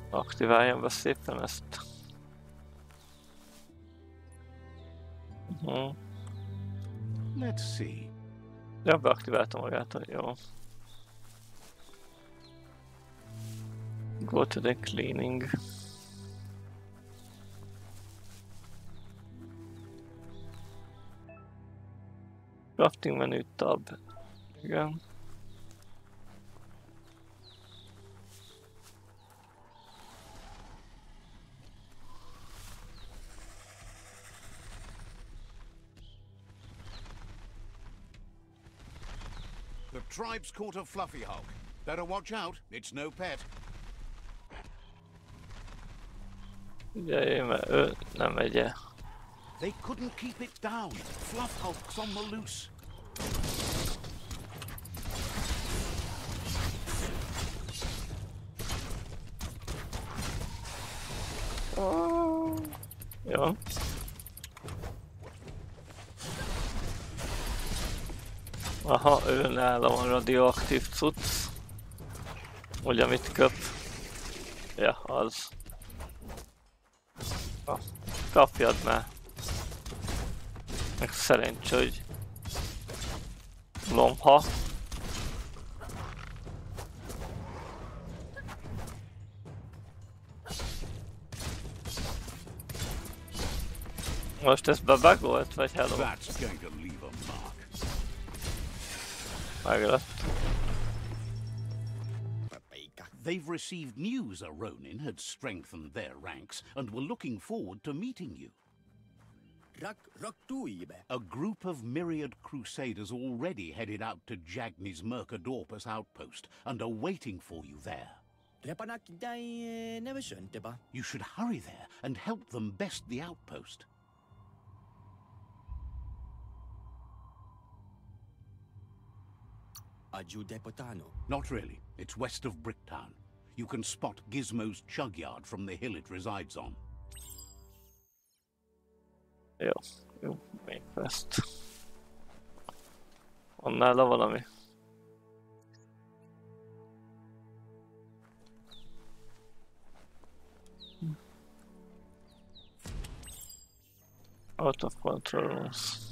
Aktiváljam be szépen ezt. Let's see. Ja, beaktiváltam magától, jó. Go to the cleaning. Crafting menu tab. Igen. The tribe's caught a fluffy hulk. Better watch out, it's no pet. Ugye, mert ő nem megye. They couldn't keep it down. Fluff hulk's on the loose. Oh. Jó. Aha, ő nálam a radioaktív cucc. Ugye mit köp? Ja, az. Kapjad már. Meg szerencsé, hogy lomha. Most ez bebagolt, vagy hello? Meglett. They've received news a Ronin had strengthened their ranks and were looking forward to meeting you. A group of myriad crusaders already headed out to Jagni's Mercadorpus outpost and are waiting for you there. You should hurry there and help them best the outpost. Not really. It's west of Bricktown. You can spot Gizmo's chug yard from the hill it resides on. Jó, még ezt. Van nála valami? Out of control rooms.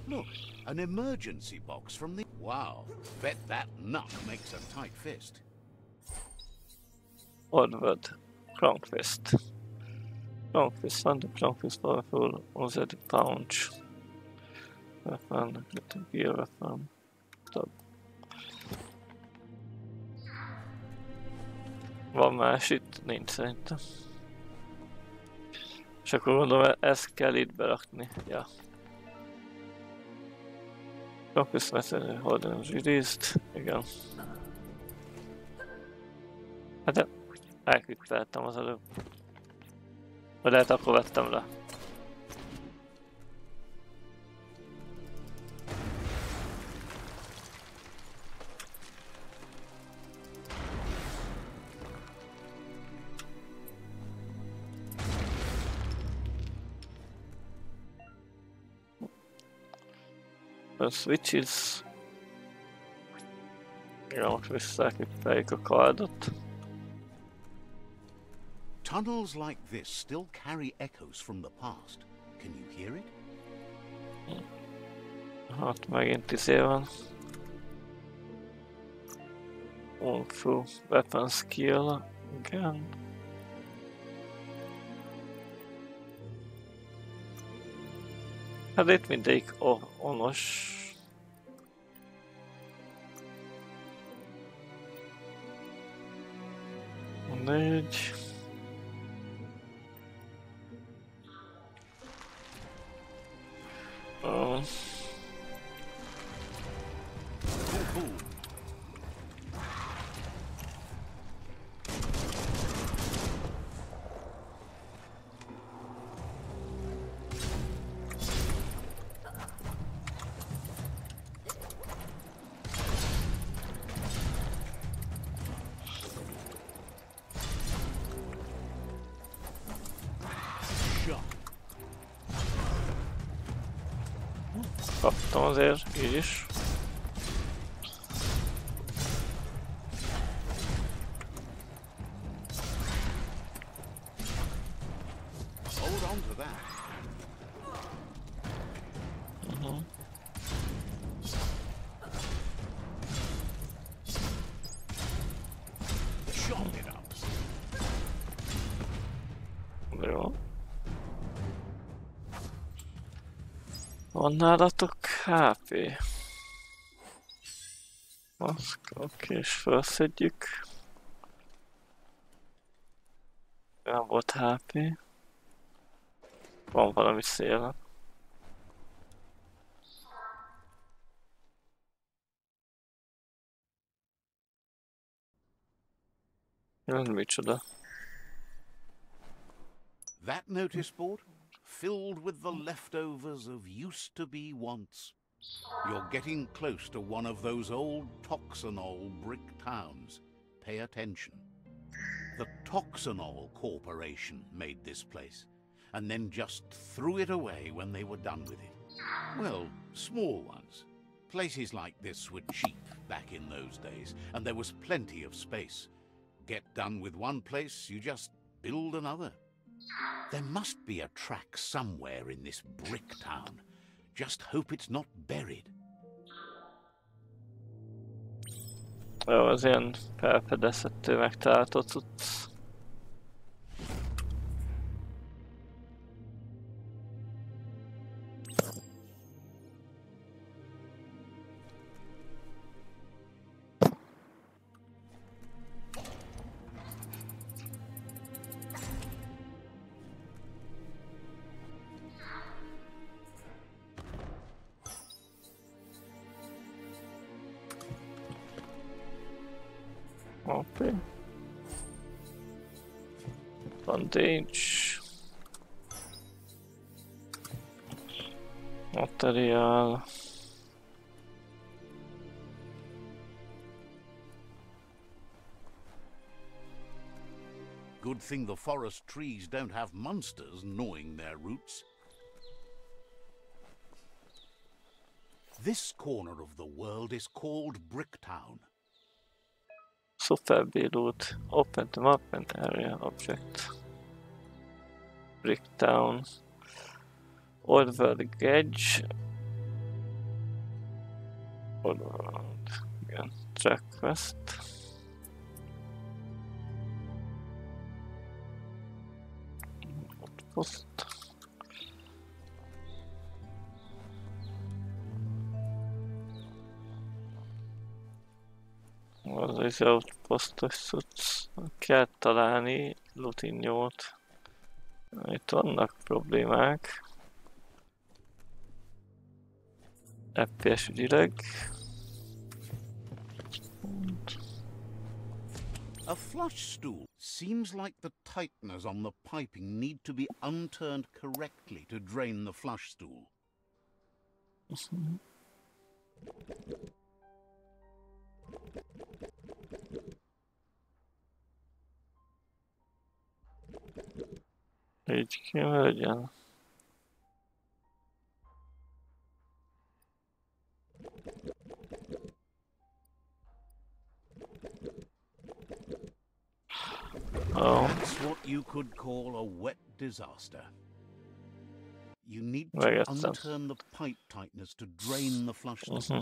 Look, an emergency box from the... Wow, bet that nut makes a tight fist. Oddward. Clonkfist. Clonkfist, under Clonkfist powerful, also the punch. Weapon, little gear weapon. Stop. Van más itt? Nincs szerintem. És akkor gondolom, ezt kell itt berakni. Ja. Clonkfist method holding released. Igen. Hát de elklikkeltem az előbb. Vagy lehet akkor vettem le. A switches. Ja, most visszakippeljük a kardot. Tunnels like this still carry echoes from the past. Can you hear it? Hát megint izé van. Walkthrough, weapon skill, igen. Hát itt mindegyik onos. Mindegy. Kaptam azért, így is. Hold on to that. Chop it up. Jó. Van nálatok HP? Maszk, oké, és felszedjük. Nem volt HP. Van valami szélen. Ez micsoda? That notice board? Filled with the leftovers of used-to-be wants. You're getting close to one of those old Toxanol brick towns. Pay attention. The Toxanol Corporation made this place, and then just threw it away when they were done with it. Well, small ones. Places like this were cheap back in those days, and there was plenty of space. Get done with one place, you just build another. There must be a track somewhere in this brick town. Just hope it's not buried. Jó, az ilyen felfedezhető megtalálható cucc. Oké. Bandage. Materiál. Good thing the forest trees don't have monsters gnawing their roots. This corner of the world is called Bricktown. Superbird. Open the map and area object. Bricktown. Old World Gauge. Old World. Igen. Track Quest. Outpost. Az outpostos cucc. Kell találni Lutinyót. Itt vannak problémák. FPS ügyileg. A flush stool. Seems like the tighteners on the piping need to be unturned correctly to drain the flush stool. Így kéne legyen. Oh. That's what you could call a wet disaster. You need to unturn the pipe tighteners to drain the flush stool.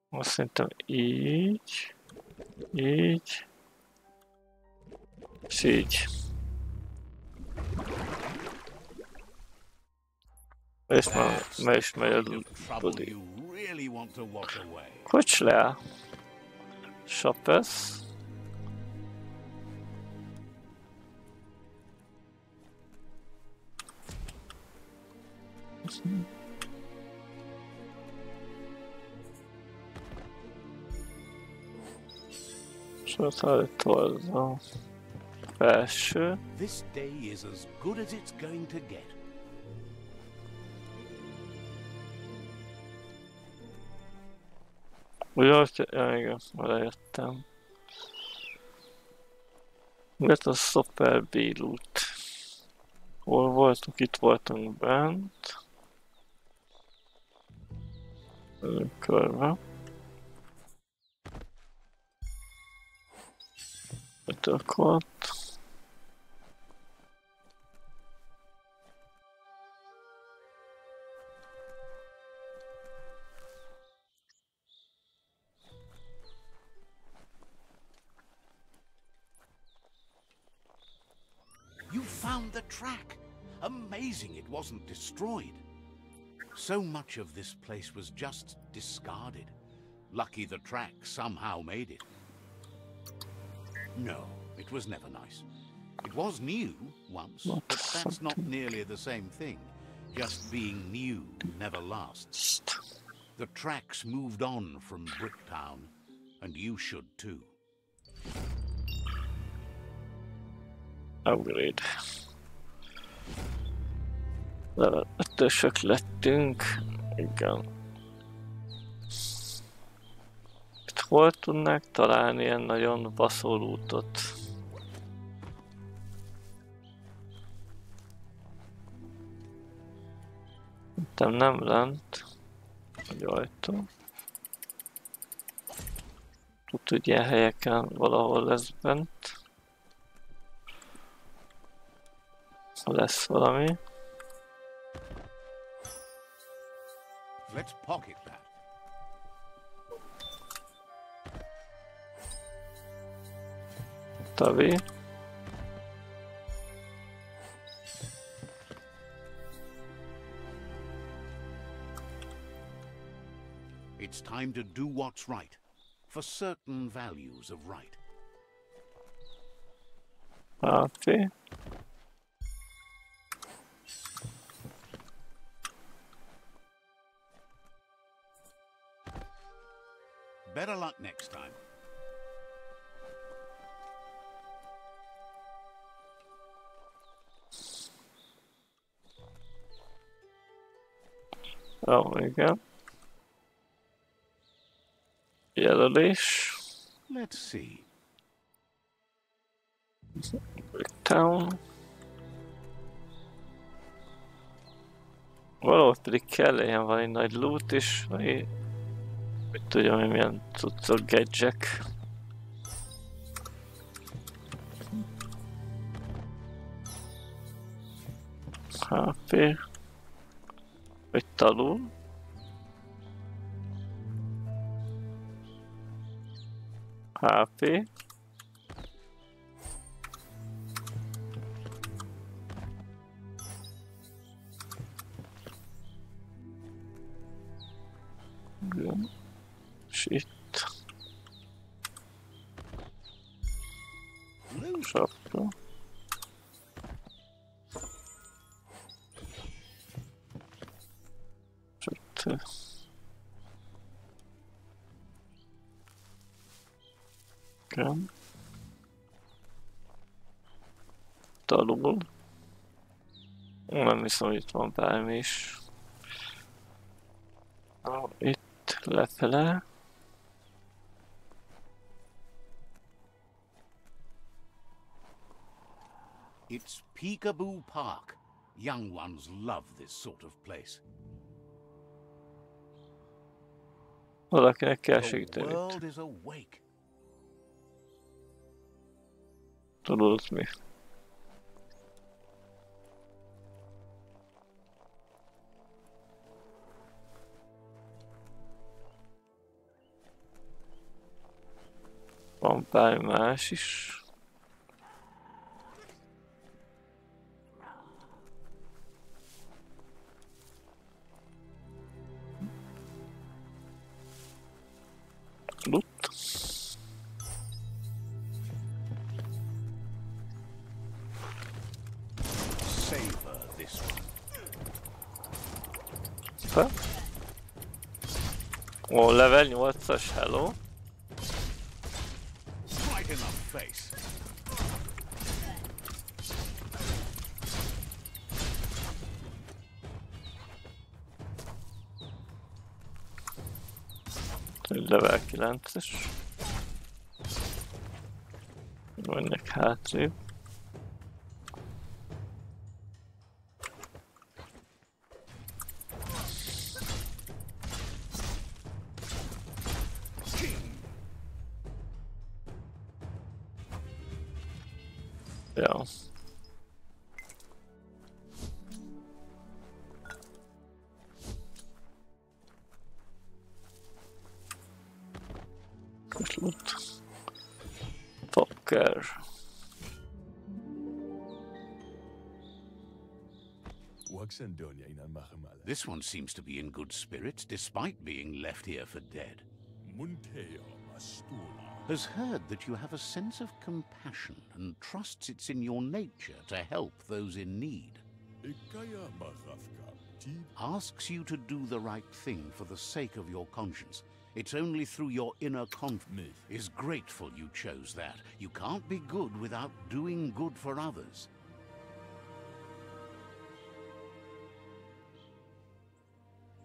Azt szerintem így. Így. És így. És már is megy a budi. Kocs le! Sapesz. a felső. This day is as good as it's going to get. Ugye, igen, lejöttem. Miért a Superbird? Hol voltunk? Itt voltunk bent. Körbe. Ötök ott. You found the track. Amazing it wasn't destroyed. So much of this place was just discarded. Lucky the track somehow made it. No, it was never nice. It was new once, but that's not nearly the same thing. Just being new never lasts. The tracks moved on from Bricktown, and you should too. Upgrade. Ötösök lettünk. Igen. Itt hol tudnák találni ilyen nagyon baszó lootot? Nem lent. Egy ajtó. Tud, hogy ilyen helyeken valahol lesz bent. Ha lesz valami. Let's pocket that. További. It's time to do what's right, for certain values of right. További. Better luck next time. Ó, igen. Jelölés. Let's see. Town. Valahol pedig kell ilyen valami nagy loot is, hogy tudjam, hogy milyen cuccok, gadgek. HP. Vagy talul. HP. És itt. Sapka. Csötte. Igen. Talul. Nem hiszem, hogy itt van bármi is. Itt lefele. It's Peekaboo Park. Young ones love this sort of place. Valakinek kell The segíteni. world is awake. Tudod mi? Van pár más is. Loot. Savor this one. Be. Ó, level 8-as, hello. Right in the face. Level 9-es. Menjek hátrébb. Ja. Loot. Fucker. This one seems to be in good spirits despite being left here for dead. Has heard that you have a sense of compassion and trusts it's in your nature to help those in need. Asks you to do the right thing for the sake of your conscience. It's only through your inner confidence. Is grateful you chose that. You can't be good without doing good for others.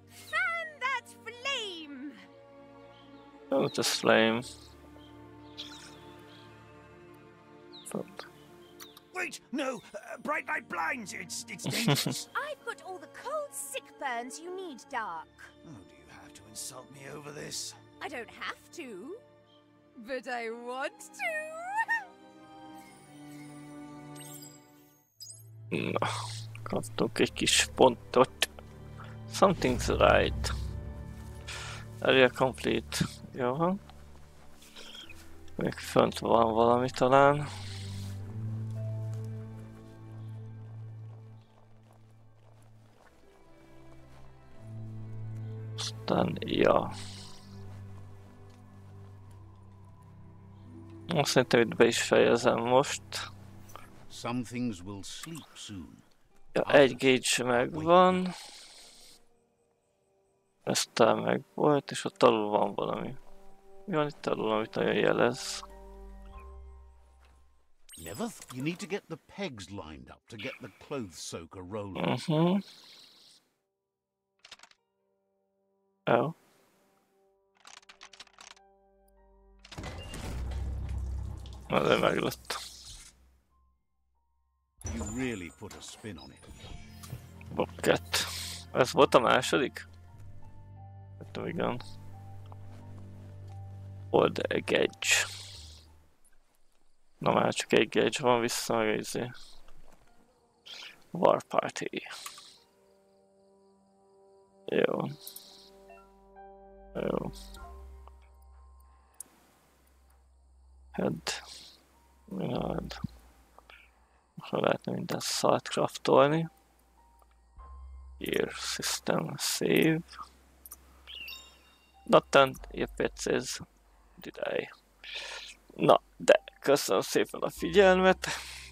Fan that flame! Oh, just flame. Wait, no! Bright light blinds! It's dangerous! I've got all the cold sick burns you need, Dark. Oh, do you have to insult me over this? I don't have to, but I want to. Na, kaptunk egy kis pontot. Something's right. Area complete. Jó van. Még fönt van valami talán. Aztán, ja. Azt szerintem itt be is fejezem most. Some things will sleep soon. Ja, egy gauge megvan. Ez talán meg volt, és ott alul van valami. Mi van itt alul, amit nagyon jelez? Never. You need to get the pegs lined up to get the clothes soaker rolling. Jó. Azért meglett. You really put a spin on it. Bokket. Ez volt a második? Hát igen. Old Gauge. Na már csak egy gauge van vissza, meg egy War Party. Jó. Jó. Head. Minad. Most lehetne minden szart craftolni. Here, system, save. Nothing, if it says, did I? Na, de köszönöm szépen a figyelmet.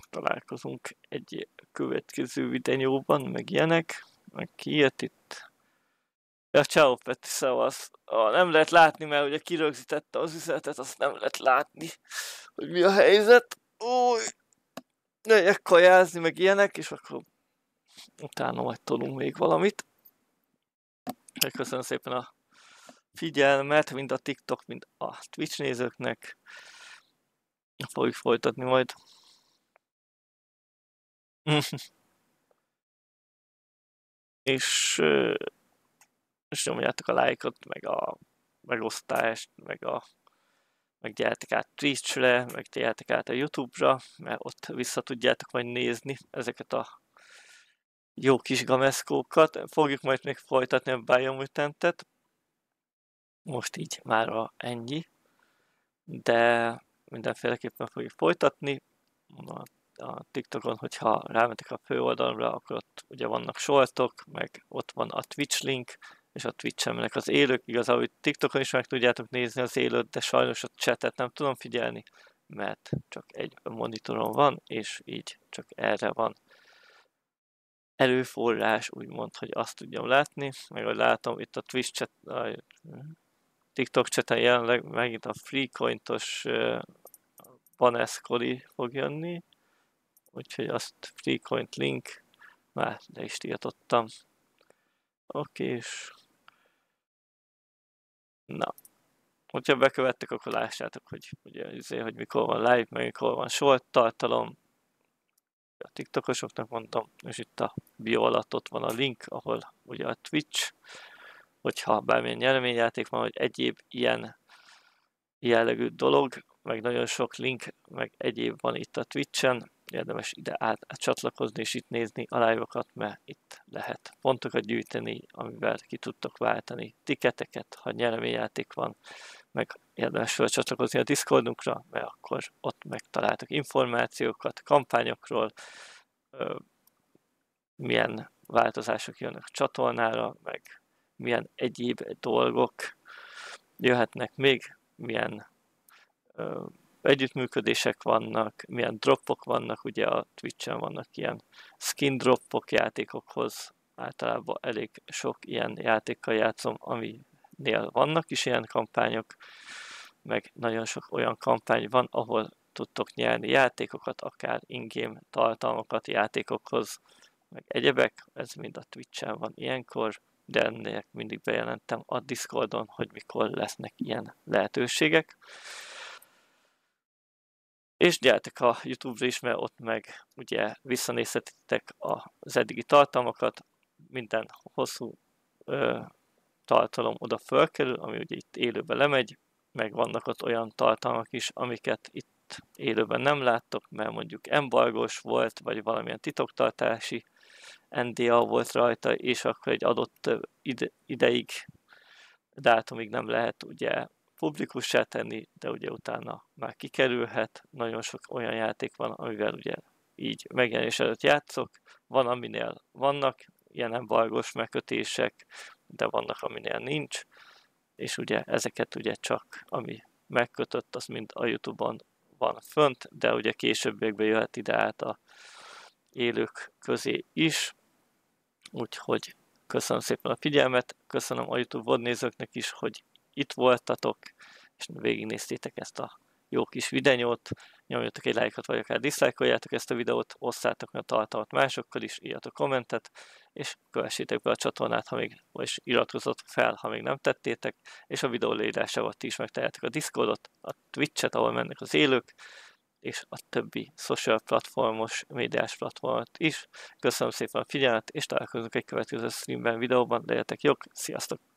Találkozunk egy következő videóban, meg ilyenek. Meg ki jött itt? Ja, ciao Peti, szevasz. Nem lehet látni, mert ugye kirögzítette az üzenetet, azt nem lehet látni, hogy mi a helyzet. Új, megyek kajázni, meg ilyenek, és akkor utána majd tolunk még valamit. Köszönöm szépen a figyelmet, mind a TikTok, mind a Twitch nézőknek. Fogjuk folytatni majd. és nyomjátok a lájkot, meg a megosztást, meg gyertek át Twitch-re, meg gyertek át a YouTube-ra, mert ott vissza tudjátok majd nézni ezeket a jó kis gameszkókat. Fogjuk majd még folytatni a Biomutantet. Most így már ennyi. De mindenféleképpen fogjuk folytatni. A TikTokon, hogyha rámetek a főoldalra, akkor ott ugye vannak shortok, meg ott van a Twitch link, és a Twitch-en mennek az élők. Igazából TikTokon is meg tudjátok nézni az élőt, de sajnos a chatet nem tudom figyelni, mert csak egy monitoron van, és így csak erre van előforrás, úgymond, hogy azt tudjam látni. Meg ahogy látom, itt a Twitch chat, a TikTok chaten jelenleg megint a FreeCoin-os Baneszkoli fog jönni, úgyhogy azt FreeCoin link már le is tiltottam. Oké, és na, hogyha bekövettek, akkor lássátok, hogy ugye hogy mikor van live, meg mikor van short tartalom. A TikTokosoknak mondtam, és itt a bio alatt ott van a link, ahol ugye a Twitch, hogyha bármilyen nyereményjáték van, vagy egyéb ilyen jellegű dolog, meg nagyon sok link, meg egyéb van itt a Twitch-en, érdemes ide csatlakozni és itt nézni a live-okat, mert itt lehet pontokat gyűjteni, amivel ki tudtok váltani tiketeket, ha nyereményjáték van, meg érdemes felcsatlakozni a Discordunkra, mert akkor ott megtaláltok információkat, kampányokról, milyen változások jönnek a csatornára, meg milyen egyéb dolgok jöhetnek még, milyen együttműködések vannak, milyen droppok vannak, ugye a Twitch-en vannak ilyen skin droppok játékokhoz, általában elég sok ilyen játékkal játszom, aminél vannak is ilyen kampányok, meg nagyon sok olyan kampány van, ahol tudtok nyerni játékokat, akár in-game tartalmakat játékokhoz, meg egyebek, ez mind a Twitch-en van ilyenkor, de ennek mindig bejelentem a Discordon, hogy mikor lesznek ilyen lehetőségek. És gyertek a YouTube-ra is, mert ott meg ugye visszanézhetitek az eddigi tartalmakat, minden hosszú tartalom oda fölkerül, ami ugye itt élőben lemegy, meg vannak ott olyan tartalmak is, amiket itt élőben nem láttok, mert mondjuk embargós volt, vagy valamilyen titoktartási NDA volt rajta, és akkor egy adott ideig, dátumig nem lehet ugye publikussá tenni, de ugye utána már kikerülhet. Nagyon sok olyan játék van, amivel ugye így megjelenés előtt játszok. Van, aminél vannak ilyen embargós megkötések, de vannak, aminél nincs. És ugye ezeket ugye csak, ami megkötött, az mind a YouTube-on van fönt, de ugye későbbiekben jöhet ide át a élők közé is. Úgyhogy köszönöm szépen a figyelmet, köszönöm a YouTube nézőknek is, hogy itt voltatok, és végignéztétek ezt a jó kis videót. Nyomjatok egy lájkot, vagy akár diszlájkoljátok ezt a videót, osszátok meg a tartalmat másokkal is, írjatok kommentet, és kövessétek be a csatornát, vagyis iratkozzatok fel, ha még nem tettétek, és a videó leírásával ti is megtaláljátok a Discordot, a Twitch-et, ahol mennek az élők, és a többi social platformos, médiás platformot is. Köszönöm szépen a figyelmet, és találkozunk egy következő streamben, videóban, legyetek jók, sziasztok!